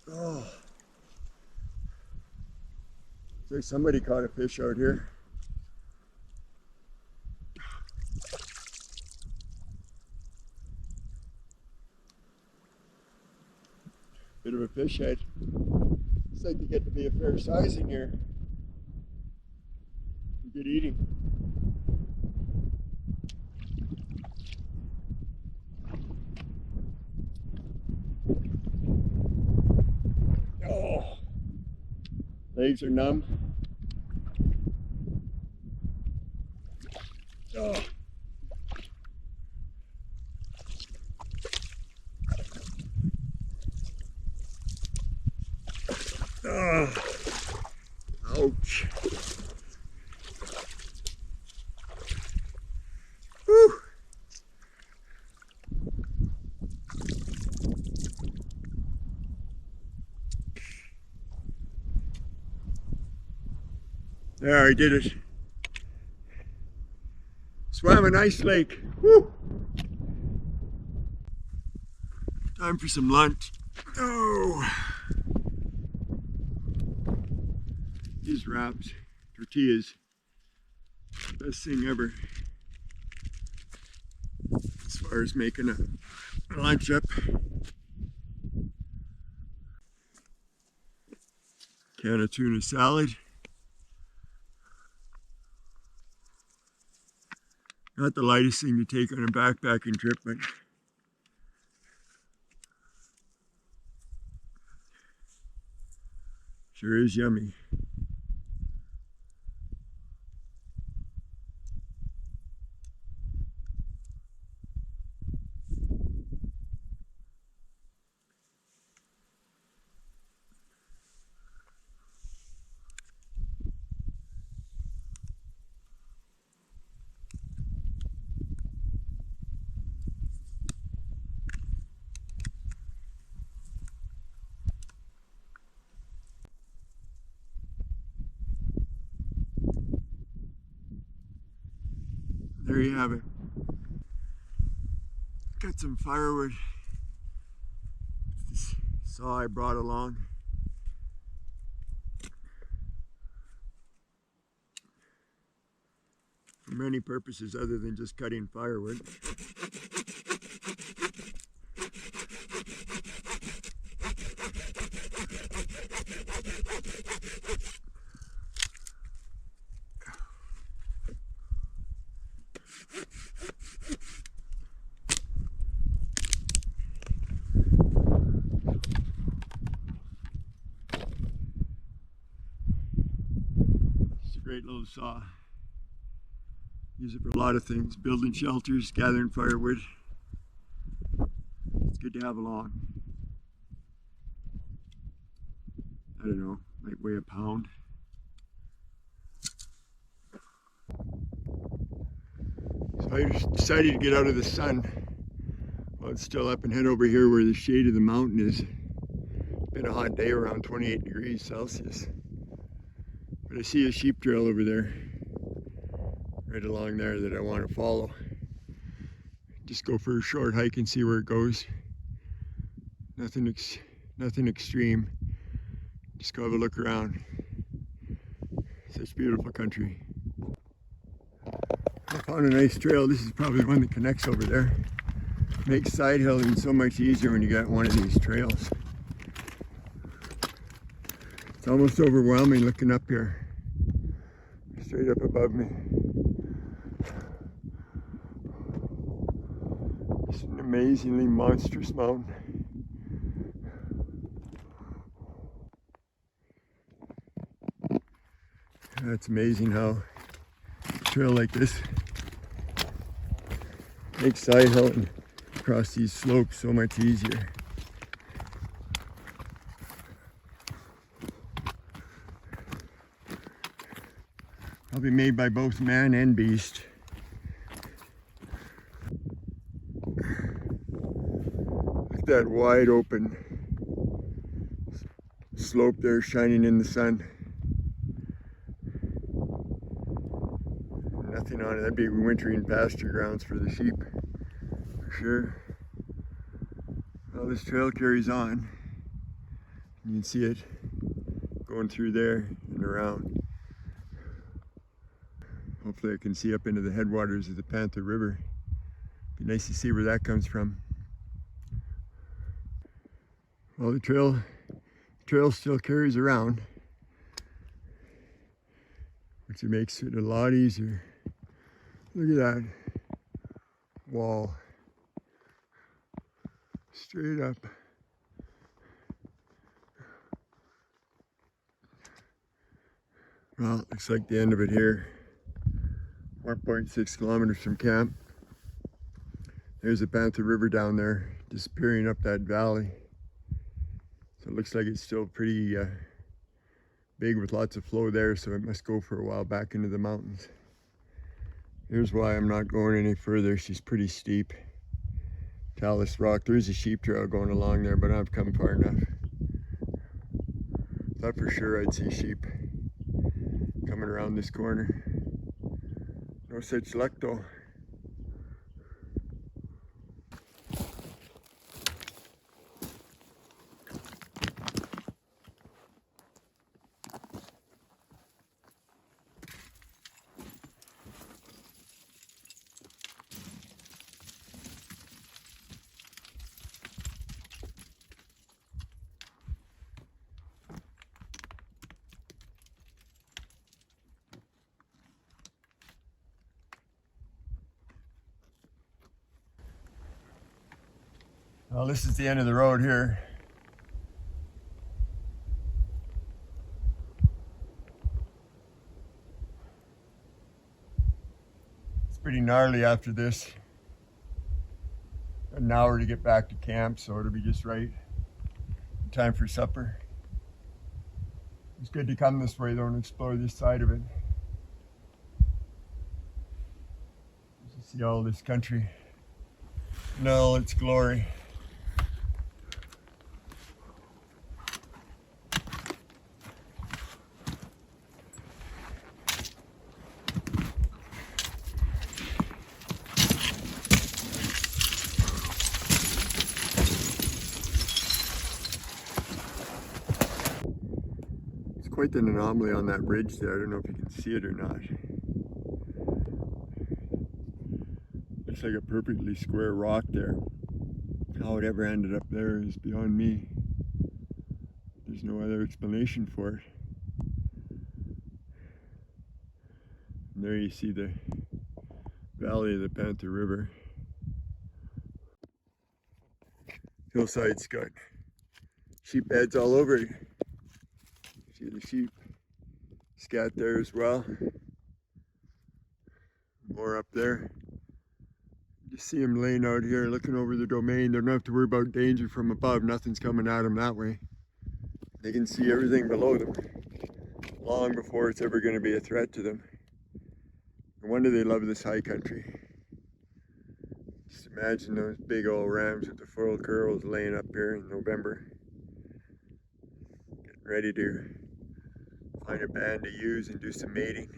Oh. Looks like somebody caught a fish out here. Bit of a fish head. Looks like they get to be a fair size in here. Good eating. Oh, legs are numb. Oh. Oh. Ouch. Whew. There, I did it. Swam a nice lake. Whew. Time for some lunch. Oh. These wraps, tortillas, best thing ever as far as making a lunch up. Can of tuna salad. Not the lightest thing to take on a backpacking trip, but sure is yummy. There you have it. Got some firewood. This saw I brought along. For many purposes other than just cutting firewood. Great little saw. Use it for a lot of things, building shelters, gathering firewood. It's good to have along. I don't know, might weigh a pound. So I decided to get out of the sun while it's still up and head over here where the shade of the mountain is. It's been a hot day, around 28 degrees Celsius. But I see a sheep trail over there, right along there, that I want to follow. Just go for a short hike and see where it goes. Nothing extreme. Just go have a look around. Such beautiful country. I found a nice trail. This is probably the one that connects over there. Makes side hilling so much easier when you got one of these trails. It's almost overwhelming looking up here. Straight up above me. It's an amazingly monstrous mountain. It's amazing how a trail like this Makes side hunting across these slopes so much easier. Probably made by both man and beast. Look at that wide open slope there shining in the sun. Nothing on it. That'd be wintering pasture grounds for the sheep, for sure. Well, this trail carries on. You can see it going through there and around. Hopefully I can see up into the headwaters of the Panther River. Be nice to see where that comes from. Well, the trail still carries around, which makes it a lot easier. Look at that wall, straight up. Well, it looks like the end of it here. 1.6 kilometers from camp. There's the Panther River down there, disappearing up that valley. So it looks like it's still pretty big with lots of flow there, so it must go for a while back into the mountains. Here's why I'm not going any further. She's pretty steep. Talus Rock. There's a sheep trail going along there, but I've come far enough. Thought for sure I'd see sheep coming around this corner. No such luck though. Well, this is the end of the road here. It's pretty gnarly after this. Got an hour to get back to camp, so it'll be just right in time for supper. It's good to come this way though and explore this side of it. Just see all this country in all its glory. Quite an anomaly on that ridge there. I don't know if you can see it or not. Looks like a perfectly square rock there. How it ever ended up there is beyond me. There's no other explanation for it. And there you see the valley of the Panther River. Hillside's got sheep beds all over it. See the sheep scat there as well. More up there. You see them laying out here looking over the domain. They don't have to worry about danger from above. Nothing's coming at them that way. They can see everything below them long before it's ever going to be a threat to them. No wonder they love this high country. Just imagine those big old rams with the full curls laying up here in November. Getting ready to find a band to use and do some mating.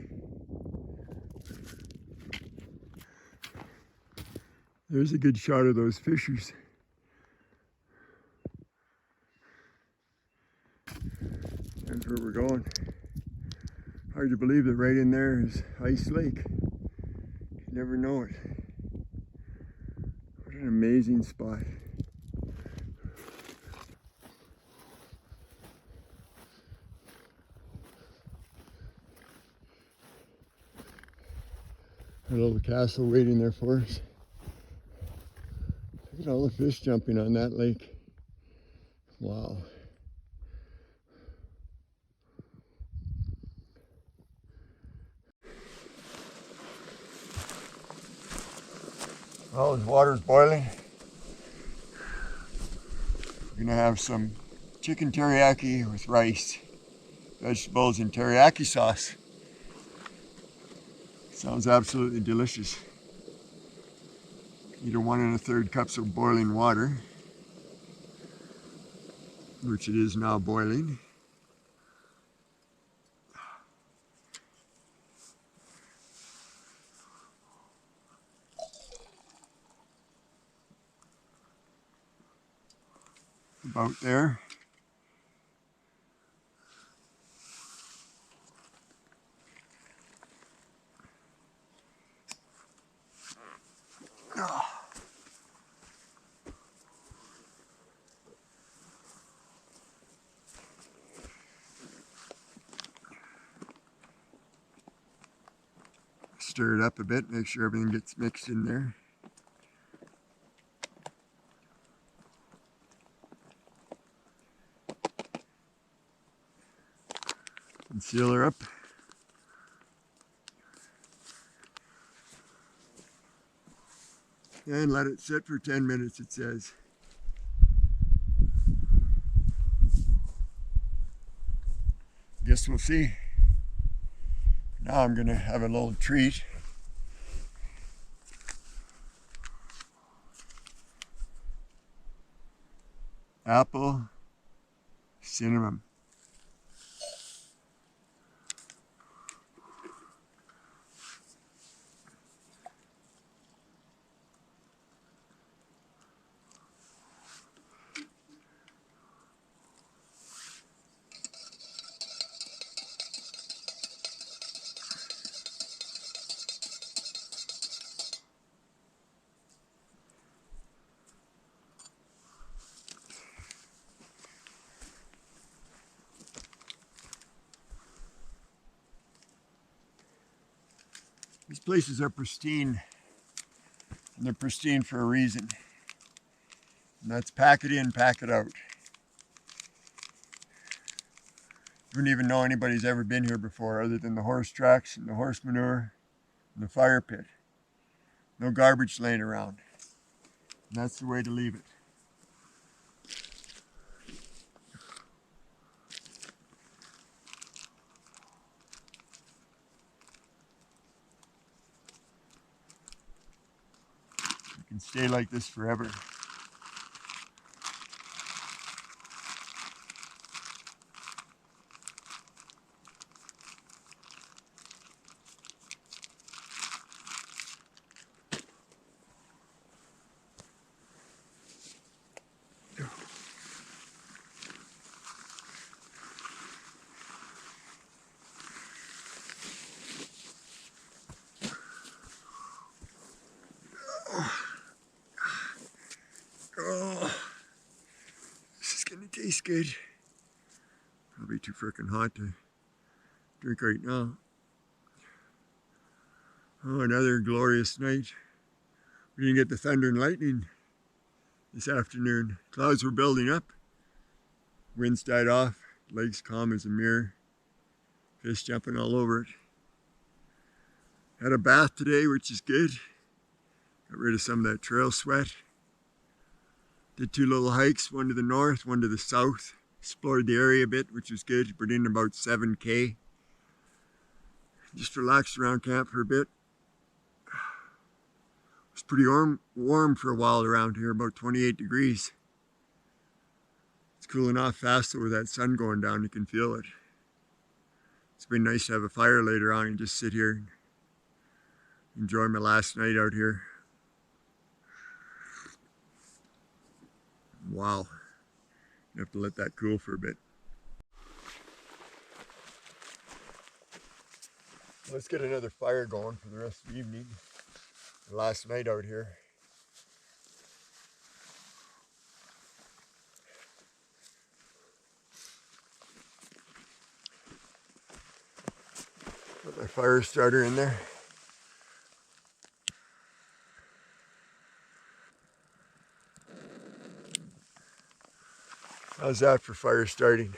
There's a good shot of those fishers. There's where we're going. Hard to believe that right in there is Ice Lake. You never know it. What an amazing spot. A little castle waiting there for us. Look at all the fish jumping on that lake. Wow. Well, the water's boiling. We're gonna have some chicken teriyaki with rice, vegetables, and teriyaki sauce. Sounds absolutely delicious. Either 1 1/3 cups of boiling water, which it is now boiling. About there. Stir it up a bit, make sure everything gets mixed in there. And seal her up. And let it sit for 10 minutes, it says. Guess we'll see. Now I'm gonna have a little treat. Apple cinnamon. These places are pristine, and they're pristine for a reason. And that's pack it in, pack it out. You wouldn't even know anybody's ever been here before other than the horse tracks and the horse manure and the fire pit. No garbage laying around. And that's the way to leave it. You can stay like this forever. Oh, this is gonna taste good. Probably too freaking hot to drink right now. Oh, another glorious night. We didn't get the thunder and lightning this afternoon. Clouds were building up. Winds died off. Lake's calm as a mirror. Fish jumping all over it. Had a bath today, which is good. Got rid of some of that trail sweat. Did 2 little hikes, one to the north, one to the south. Explored the area a bit, which was good. Put in about 7K. Just relaxed around camp for a bit. It was pretty warm for a while around here, about 28 degrees. It's cooling off fast with that sun going down, you can feel it. It's been nice to have a fire later on and just sit here and enjoy my last night out here. Wow. You have to let that cool for a bit. Let's get another fire going for the rest of the evening. The last night out here. Put my fire starter in there. How's that for fire starting?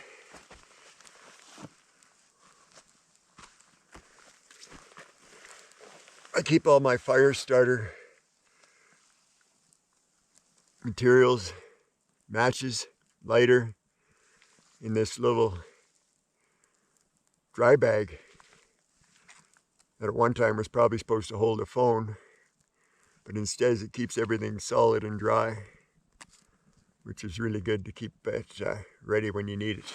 I keep all my fire starter materials, matches, lighter in this little dry bag that at one time was probably supposed to hold a phone, but instead it keeps everything solid and dry, which is really good to keep it ready when you need it.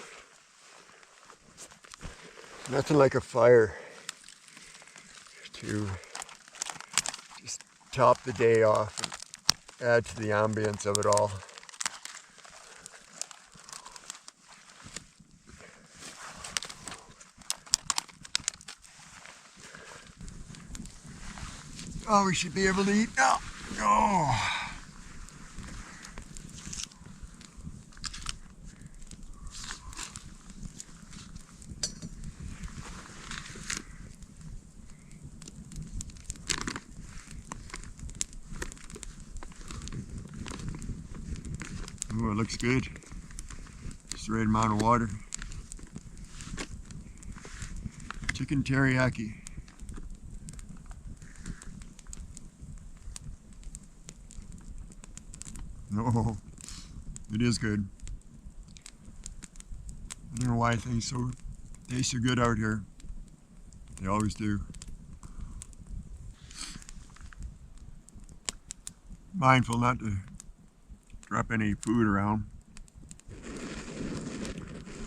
Nothing like a fire to just top the day off and add to the ambience of it all. Oh, we should be able to eat now. Oh. Oh, it looks good. Just the right amount of water. Chicken teriyaki. No, it is good. I don't know why things taste so good out here. They always do. Mindful not to drop any food around.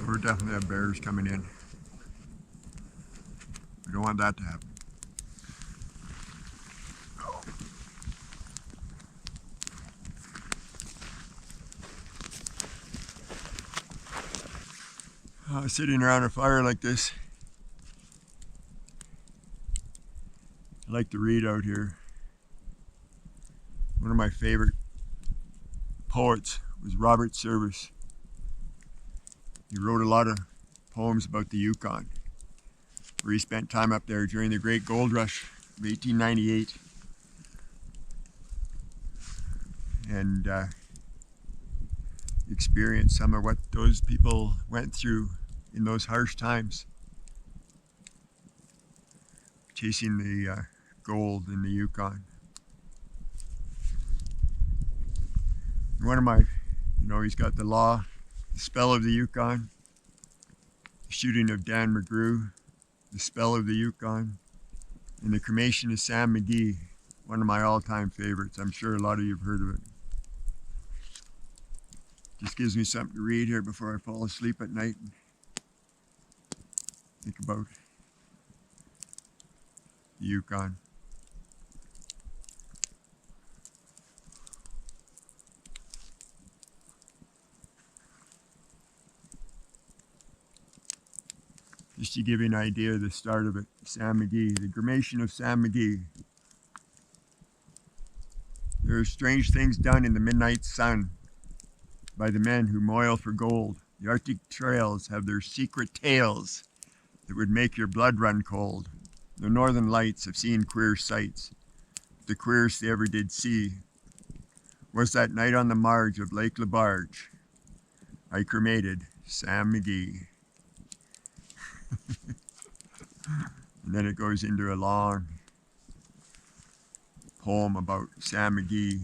We're definitely have bears coming in. We don't want that to happen. Sitting around a fire like this, I like to read out here. One of my favorite poets was Robert Service. He wrote a lot of poems about the Yukon, where he spent time up there during the Great Gold Rush of 1898. And experienced some of what those people went through in those harsh times, chasing the gold in the Yukon. One of my, he's got The Law, The Spell of the Yukon, The Shooting of Dan McGrew, The Spell of the Yukon, and The Cremation of Sam McGee, one of my all-time favorites. I'm sure a lot of you have heard of it. Just gives me something to read here before I fall asleep at night and think about the Yukon. Just to give you an idea of the start of it, Sam McGee, the cremation of Sam McGee. There are strange things done in the midnight sun by the men who moil for gold. The Arctic trails have their secret tales that would make your blood run cold. The northern lights have seen queer sights. The queerest they ever did see was that night on the marge of Lake Labarge. I cremated Sam McGee. And then it goes into a long poem about Sam McGee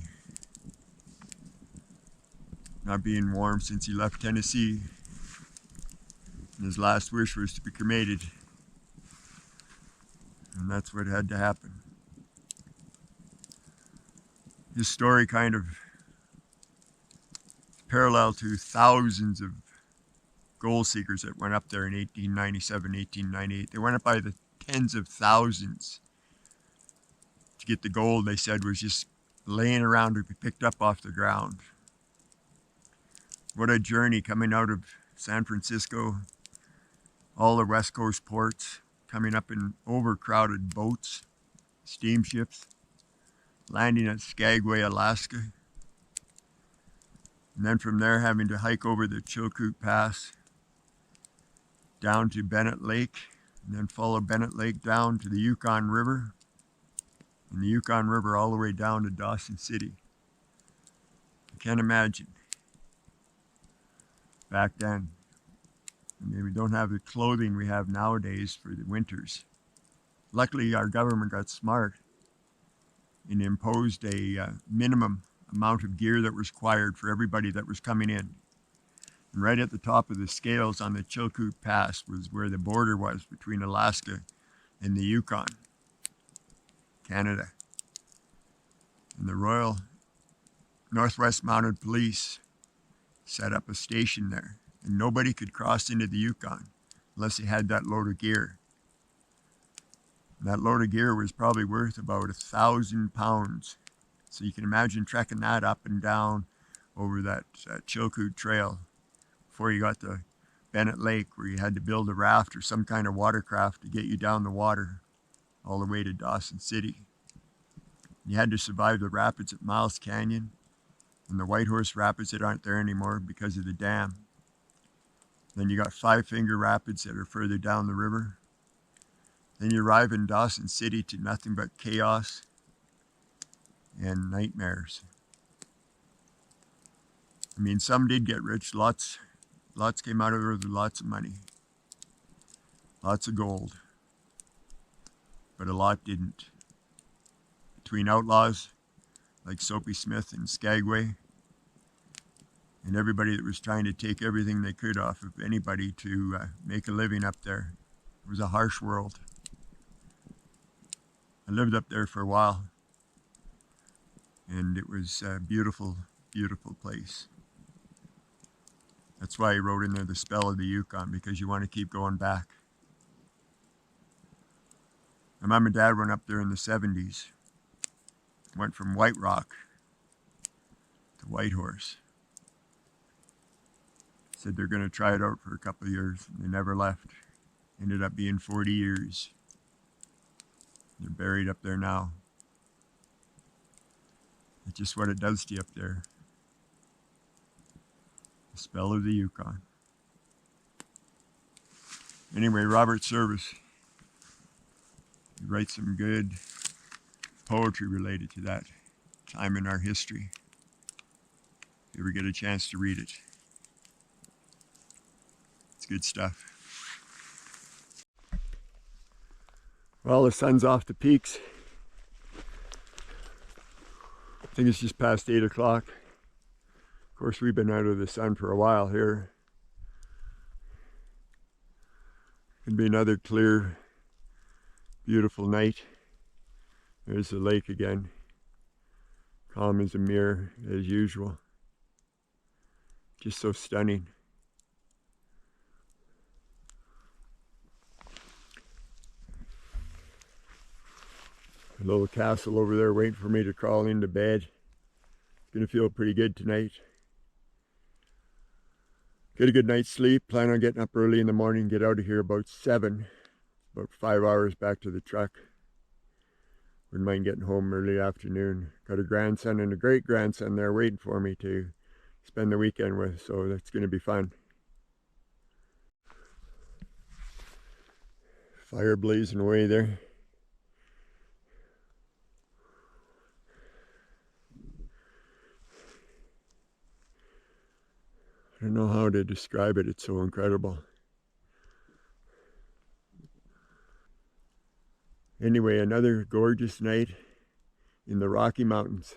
not being warm since he left Tennessee. And his last wish was to be cremated. And that's what had to happen. This story kind of parallel to thousands of gold seekers that went up there in 1897, 1898. They went up by the tens of thousands to get the gold they said was just laying around to be picked up off the ground. What a journey coming out of San Francisco, all the West Coast ports, coming up in overcrowded boats, steamships, landing at Skagway, Alaska, and then from there having to hike over the Chilkoot Pass down to Bennett Lake, and then follow Bennett Lake down to the Yukon River, and the Yukon River all the way down to Dawson City. I can't imagine back then. I mean, we don't have the clothing we have nowadays for the winters. Luckily, our government got smart and imposed a minimum amount of gear that was required for everybody that was coming in. And right at the top of the scales on the Chilkoot Pass was where the border was between Alaska and the Yukon, Canada. And the Royal Northwest Mounted Police set up a station there, and nobody could cross into the Yukon unless they had that load of gear. And that load of gear was probably worth about 1,000 pounds. So you can imagine trekking that up and down over that Chilkoot Trail before you got to Bennett Lake, where you had to build a raft or some kind of watercraft to get you down the water all the way to Dawson City. You had to survive the rapids at Miles Canyon and the Whitehorse Rapids that aren't there anymore because of the dam. Then you got Five Finger Rapids that are further down the river. Then you arrive in Dawson City to nothing but chaos and nightmares. I mean, some did get rich. Lots came out of there with lots of money. Lots of gold. But a lot didn't. Between outlaws like Soapy Smith and Skagway, and everybody that was trying to take everything they could off of anybody to make a living up there. It was a harsh world. I lived up there for a while, and it was a beautiful, beautiful place. That's why I wrote in there The Spell of the Yukon, because you want to keep going back. My mom and dad went up there in the 70s. Went from White Rock to Whitehorse. Said they're going to try it out for a couple of years, and they never left. Ended up being 40 years. They're buried up there now. It's just what it does to you up there. The spell of the Yukon. Anyway, Robert Service. He writes some good poetry related to that time in our history. If you ever get a chance to read it. It's good stuff. Well, the sun's off the peaks. I think it's just past 8 o'clock. Of course, we've been out of the sun for a while here. It'll be another clear, beautiful night. There's the lake again. Calm as a mirror, as usual. Just so stunning. A little castle over there waiting for me to crawl into bed. Gonna feel pretty good tonight. Get a good night's sleep. Plan on getting up early in the morning. Get out of here about 7. About 5 hours back to the truck. Wouldn't mind getting home early afternoon. Got a grandson and a great-grandson there waiting for me to spend the weekend with, so that's gonna be fun. Fire blazing away there. I don't know how to describe it, it's so incredible. Anyway, another gorgeous night in the Rocky Mountains.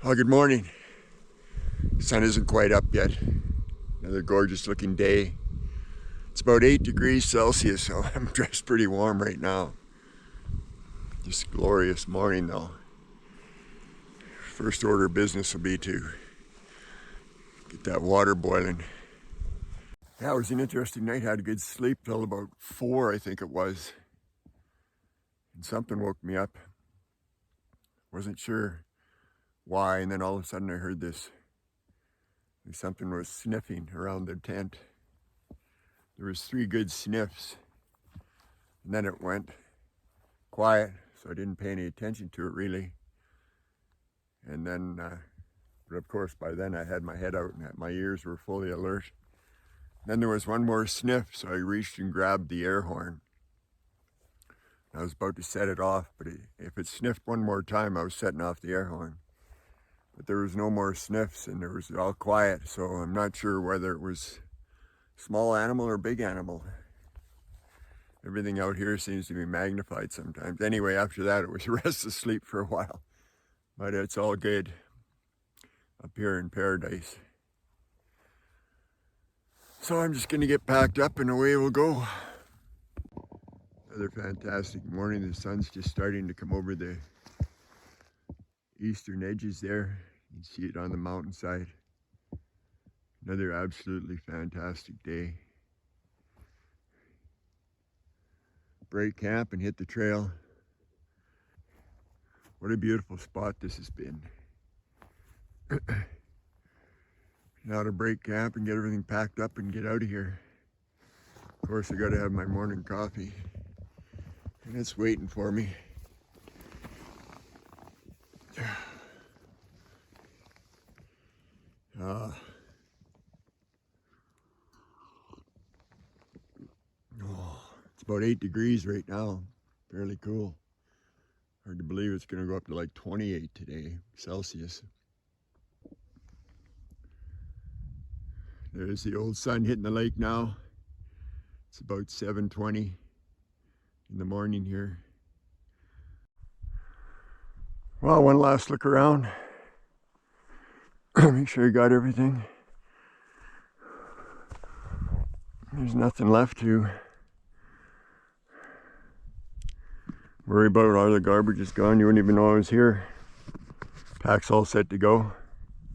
Oh, good morning. The sun isn't quite up yet. Another gorgeous looking day. It's about 8 degrees Celsius, so I'm dressed pretty warm right now. Just a glorious morning though. First order of business will be to get that water boiling. Yeah, it was an interesting night. I had a good sleep till about 4, I think it was. And something woke me up. Wasn't sure why, and then all of a sudden I heard this. Something was sniffing around the tent. There was 3 good sniffs. And then it went quiet, so I didn't pay any attention to it really. And then, but of course by then I had my head out and my ears were fully alert. Then there was one more sniff, so I reached and grabbed the air horn. I was about to set it off, but if it sniffed one more time, I was setting off the air horn. But there was no more sniffs, and it was all quiet, so I'm not sure whether it was small animal or big animal. Everything out here seems to be magnified sometimes. Anyway, after that, it was rest asleep for a while. but it's all good up here in paradise. So I'm just gonna get packed up and away we'll go. Another fantastic morning. The sun's just starting to come over the eastern edges there. You can see it on the mountainside. Another absolutely fantastic day. Break camp and hit the trail. What a beautiful spot this has been. Now to break camp and get everything packed up and get out of here. Of course, I gotta have my morning coffee. And it's waiting for me. It's about 8 degrees right now. Fairly cool. Hard to believe it's gonna go up to like 28 today, Celsius. There's the old sun hitting the lake now. It's about 7:20 in the morning here. Well, one last look around. Make sure you got everything. There's nothing left to worry about. All the garbage is gone. You wouldn't even know I was here. Pack's all set to go.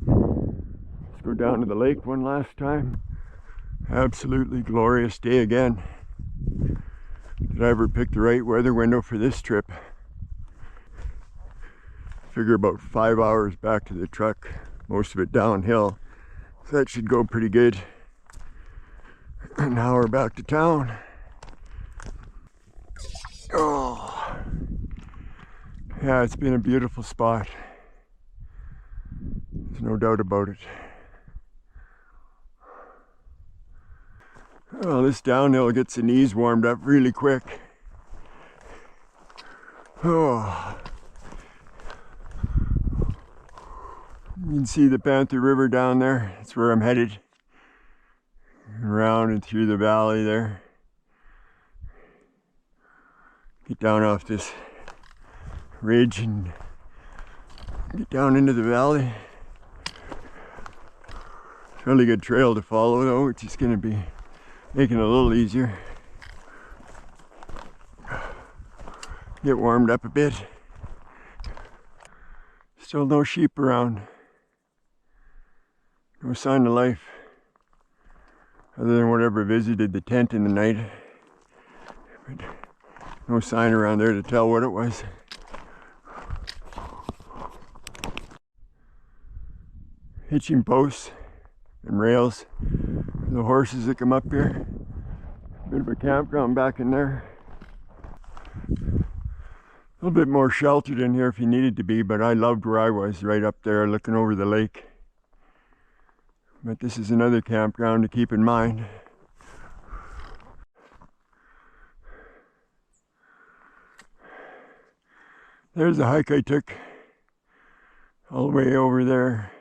Let's go down to the lake one last time. Absolutely glorious day again. Did I ever pick the right weather window for this trip? Figure about 5 hours back to the truck, most of it downhill. So that should go pretty good. Now we're back to town. Oh, yeah, it's been a beautiful spot. There's no doubt about it. Oh, this downhill gets the knees warmed up really quick. Oh. You can see the Panther River down there. That's where I'm headed. Around and through the valley there. Get down off this ridge and get down into the valley. It's a really good trail to follow though, which is going to be making it a little easier. Get warmed up a bit. Still no sheep around. No sign of life. Other than whatever visited the tent in the night. But no sign around there to tell what it was. Hitching posts and rails for the horses that come up here. Bit of a campground back in there. A little bit more sheltered in here if you needed to be, but I loved where I was, right up there looking over the lake. But this is another campground to keep in mind. There's the hike I took all the way over there,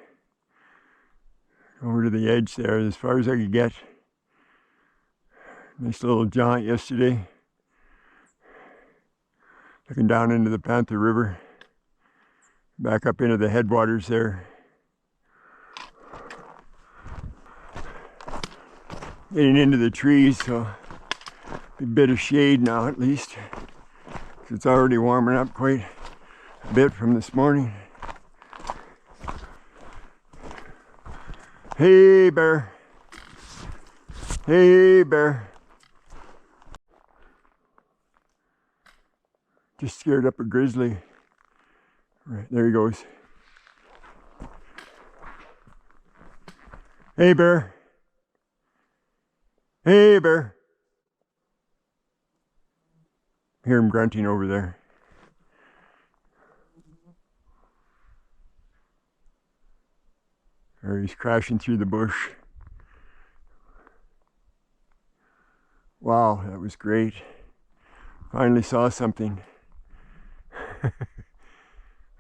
over to the edge there, as far as I could get. Nice little jaunt yesterday, looking down into the Panther River, back up into the headwaters there. Getting into the trees, so a bit of shade now at least. It's already warming up quite a bit from this morning. Hey bear. Hey bear. Just scared up a grizzly. Right, there he goes. Hey bear. Hey bear. Hear him grunting over there. Or he's crashing through the bush. Wow, that was great. Finally saw something. I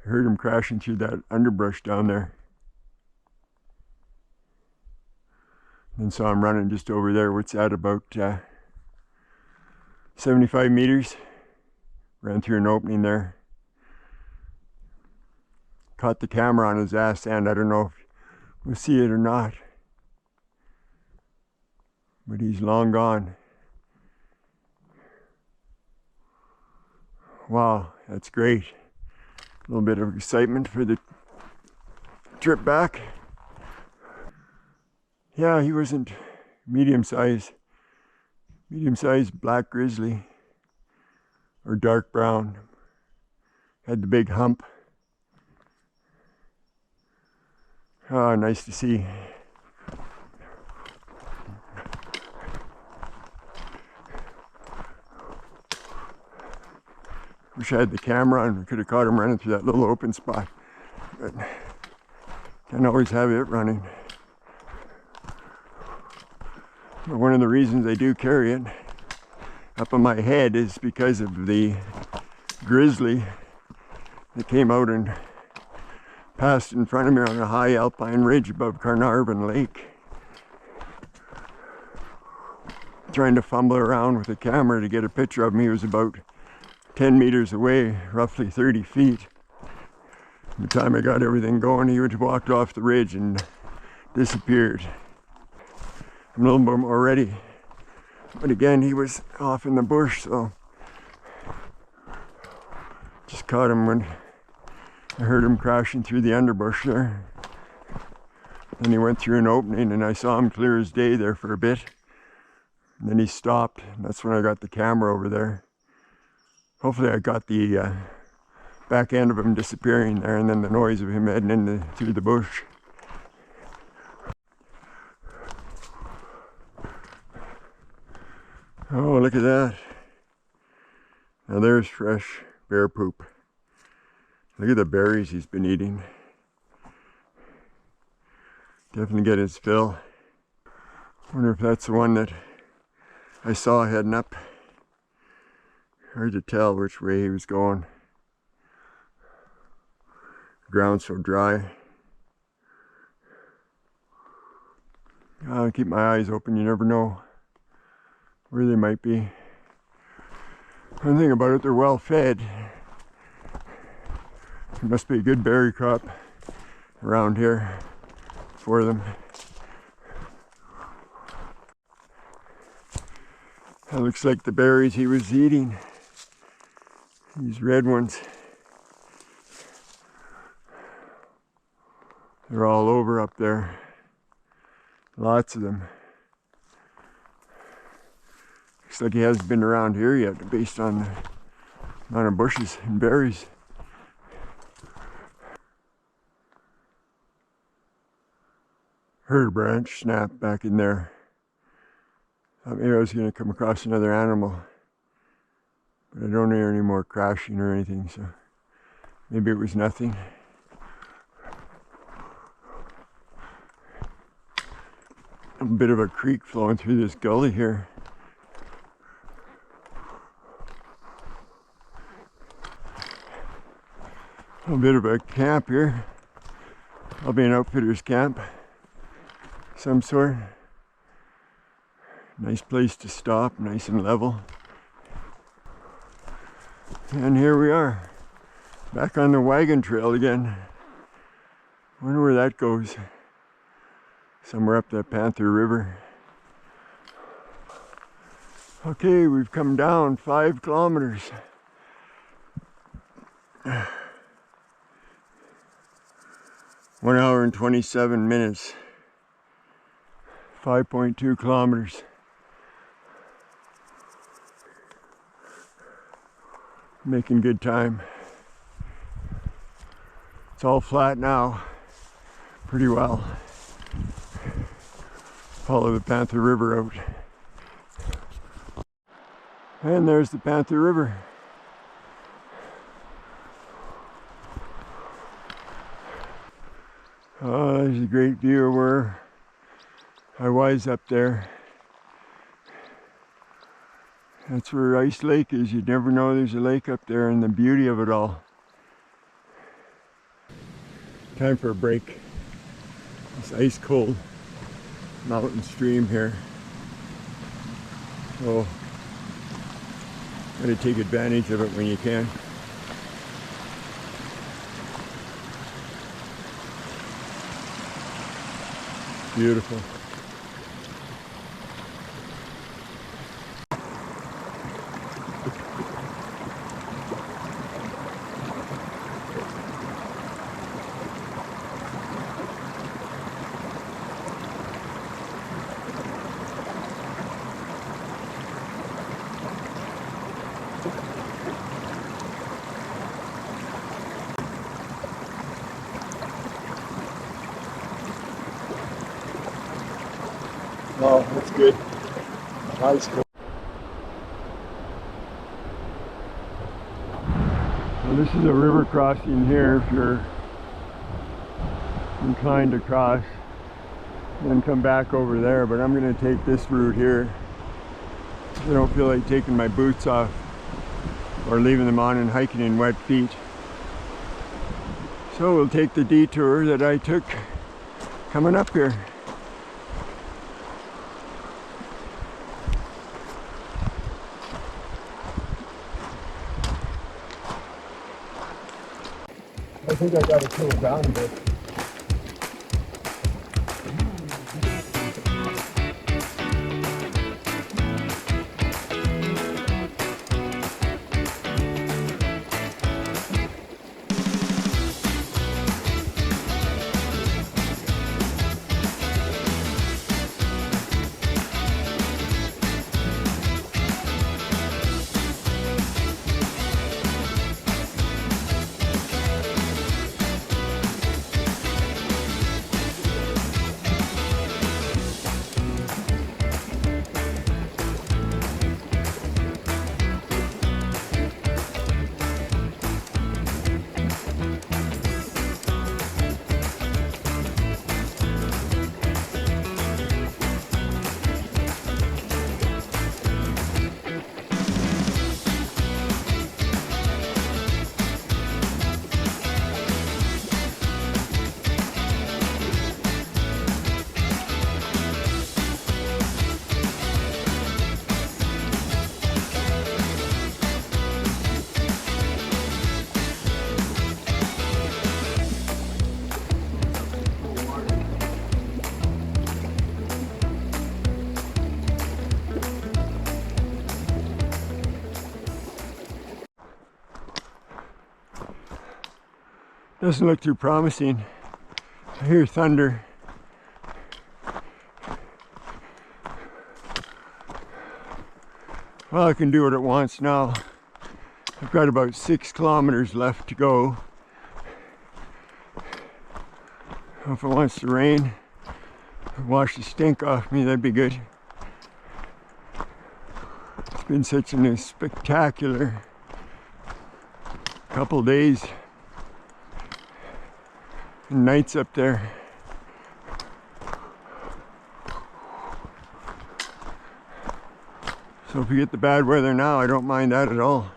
heard him crashing through that underbrush down there. And saw him running just over there. What's that, about 75 meters? Ran through an opening there. caught the camera on his ass end. I don't know if we'll see it or not, but he's long gone. Wow, that's great. A little bit of excitement for the trip back. Yeah, he wasn't medium-sized black grizzly or dark brown. Had the big hump. Oh, nice to see. Wish I had the camera and we could have caught him running through that little open spot, but can't always have it running. But one of the reasons I do carry it up on my head is because of the grizzly that came out and passed in front of me on a high alpine ridge above Carnarvon Lake. Trying to fumble around with the camera to get a picture of him. He was about 10 meters away, roughly 30 feet. By the time I got everything going, he had walked off the ridge and disappeared. I'm a little bit more ready. But again, he was off in the bush, so just caught him when I heard him crashing through the underbush there. Then he went through an opening and I saw him clear as day there for a bit. And then he stopped, and that's when I got the camera over there. Hopefully I got the back end of him disappearing there, and then the noise of him heading through the bush. Oh, look at that. Now there's fresh bear poop. Look at the berries he's been eating. Definitely get his fill. Wonder if that's the one that I saw heading up. Hard to tell which way he was going. The ground's so dry. I'll keep my eyes open, you never know where they might be. One thing about it, they're well fed. There must be a good berry crop around here for them. That looks like the berries he was eating. These red ones. They're all over up there. Lots of them. Looks like he hasn't been around here yet based on the amount of bushes and berries. Heard a branch snap back in there. Thought maybe I was going to come across another animal. But I don't hear any more crashing or anything, so maybe it was nothing. A bit of a creek flowing through this gully here. A bit of a camp here. Probably an outfitter's camp. Some sort. Nice place to stop, nice and level. And here we are, back on the wagon trail again. Wonder where that goes. Somewhere up the Panther River. Okay, we've come down 5 kilometers. 1 hour and 27 minutes. 5.2 kilometers. Making good time. It's all flat now, pretty well. Follow the Panther River out. And there's the Panther River. Oh, there's a great view of where I was up there. That's where Ice Lake is. You'd never know there's a lake up there, and the beauty of it all. Time for a break. It's ice cold mountain stream here. So, gotta take advantage of it when you can. beautiful. Oh, that's good. Nice. So this is a river crossing here if you're inclined to cross, then come back over there, but I'm going to take this route here. I don't feel like taking my boots off or leaving them on and hiking in wet feet. So we'll take the detour that I took coming up here. I think I got to cool down a bit. Doesn't look too promising. I hear thunder. Well, I can do what it wants now. I've got about 6 kilometers left to go. If it wants to rain, wash the stink off me, that'd be good. It's been such a spectacular couple days. Nights up there. So if we get the bad weather now, I don't mind that at all.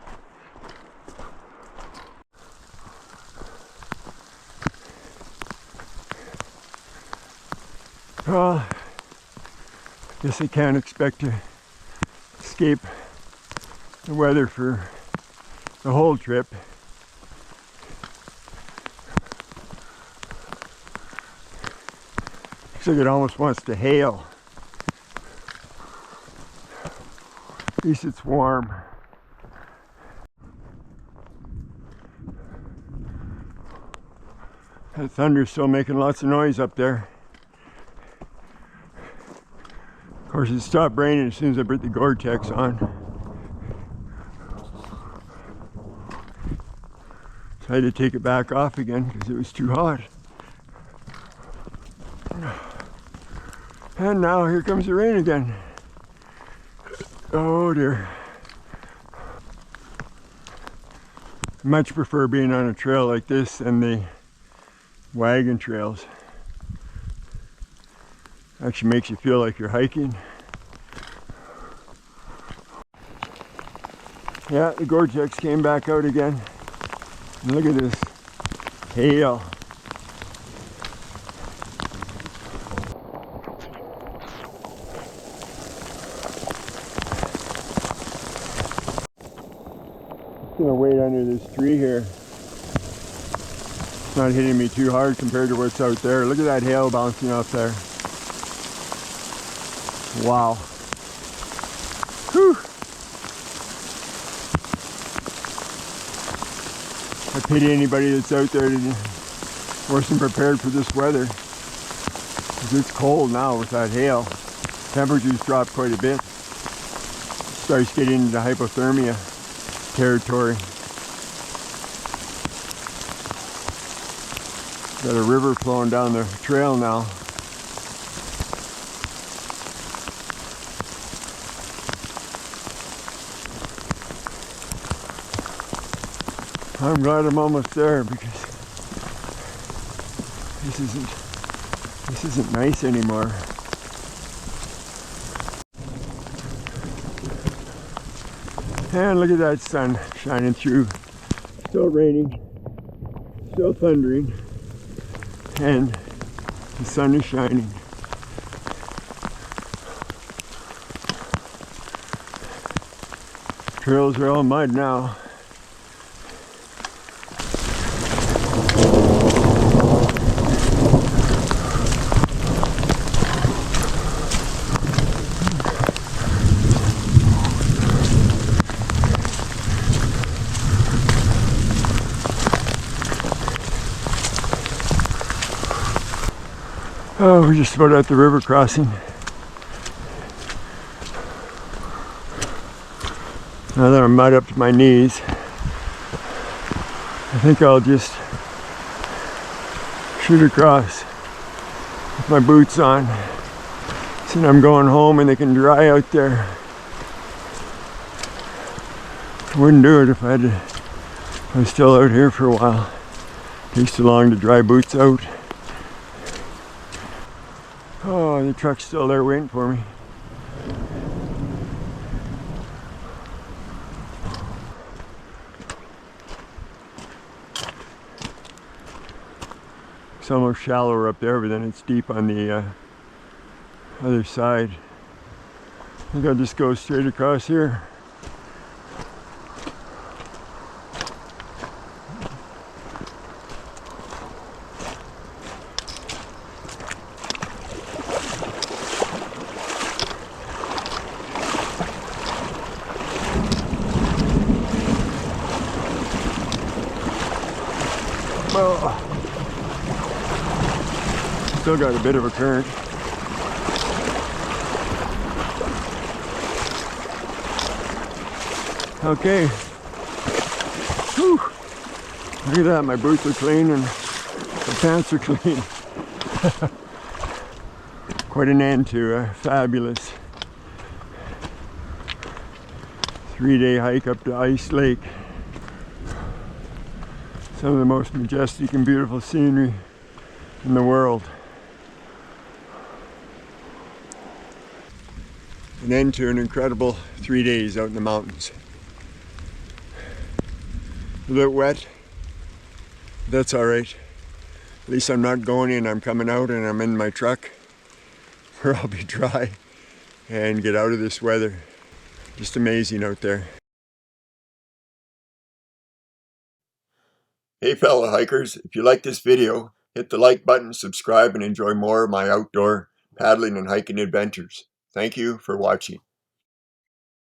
Well, I guess I can't expect to escape the weather for the whole trip. Looks like it almost wants to hail. At least it's warm. The thunder's still making lots of noise up there. Of course, it stopped raining as soon as I put the Gore-Tex on. So I had to take it back off again because it was too hot. And now here comes the rain again. Oh dear. I much prefer being on a trail like this than the wagon trails. Actually makes you feel like you're hiking. Yeah, the Gore-Tex came back out again. And look at this hail. I'm gonna wait under this tree here. It's not hitting me too hard compared to what's out there. Look at that hail bouncing off there. Wow. Whew. I pity anybody that's out there that wasn't prepared for this weather. 'Cause it's cold now with that hail. Temperatures drop quite a bit. Starts getting into hypothermia territory. Got a river flowing down the trail now. I'm glad I'm almost there because this isn't nice anymore. And look at that sun shining through. Still raining, still thundering, and the sun is shining. Trails are all mud now. Oh, we're just about at the river crossing. Now that I'm mud up to my knees, I think I'll just shoot across with my boots on. So I'm going home and they can dry out there. I wouldn't do it if I was still out here for a while. It takes too long to dry boots out. Oh, the truck's still there waiting for me. It's almost shallower up there, but then it's deep on the other side. I think I'll just go straight across here. Well, still got a bit of a current. Okay. Whew. Look at that, my boots are clean and the pants are clean. Quite an end to a fabulous 3-day hike up to Ice Lake. Some of the most majestic and beautiful scenery in the world. An end to an incredible 3 days out in the mountains. A bit wet, that's all right. At least I'm not going in, I'm coming out and I'm in my truck where I'll be dry and get out of this weather. Just amazing out there. Hey fellow hikers, if you like this video, hit the like button, subscribe, and enjoy more of my outdoor paddling and hiking adventures. Thank you for watching.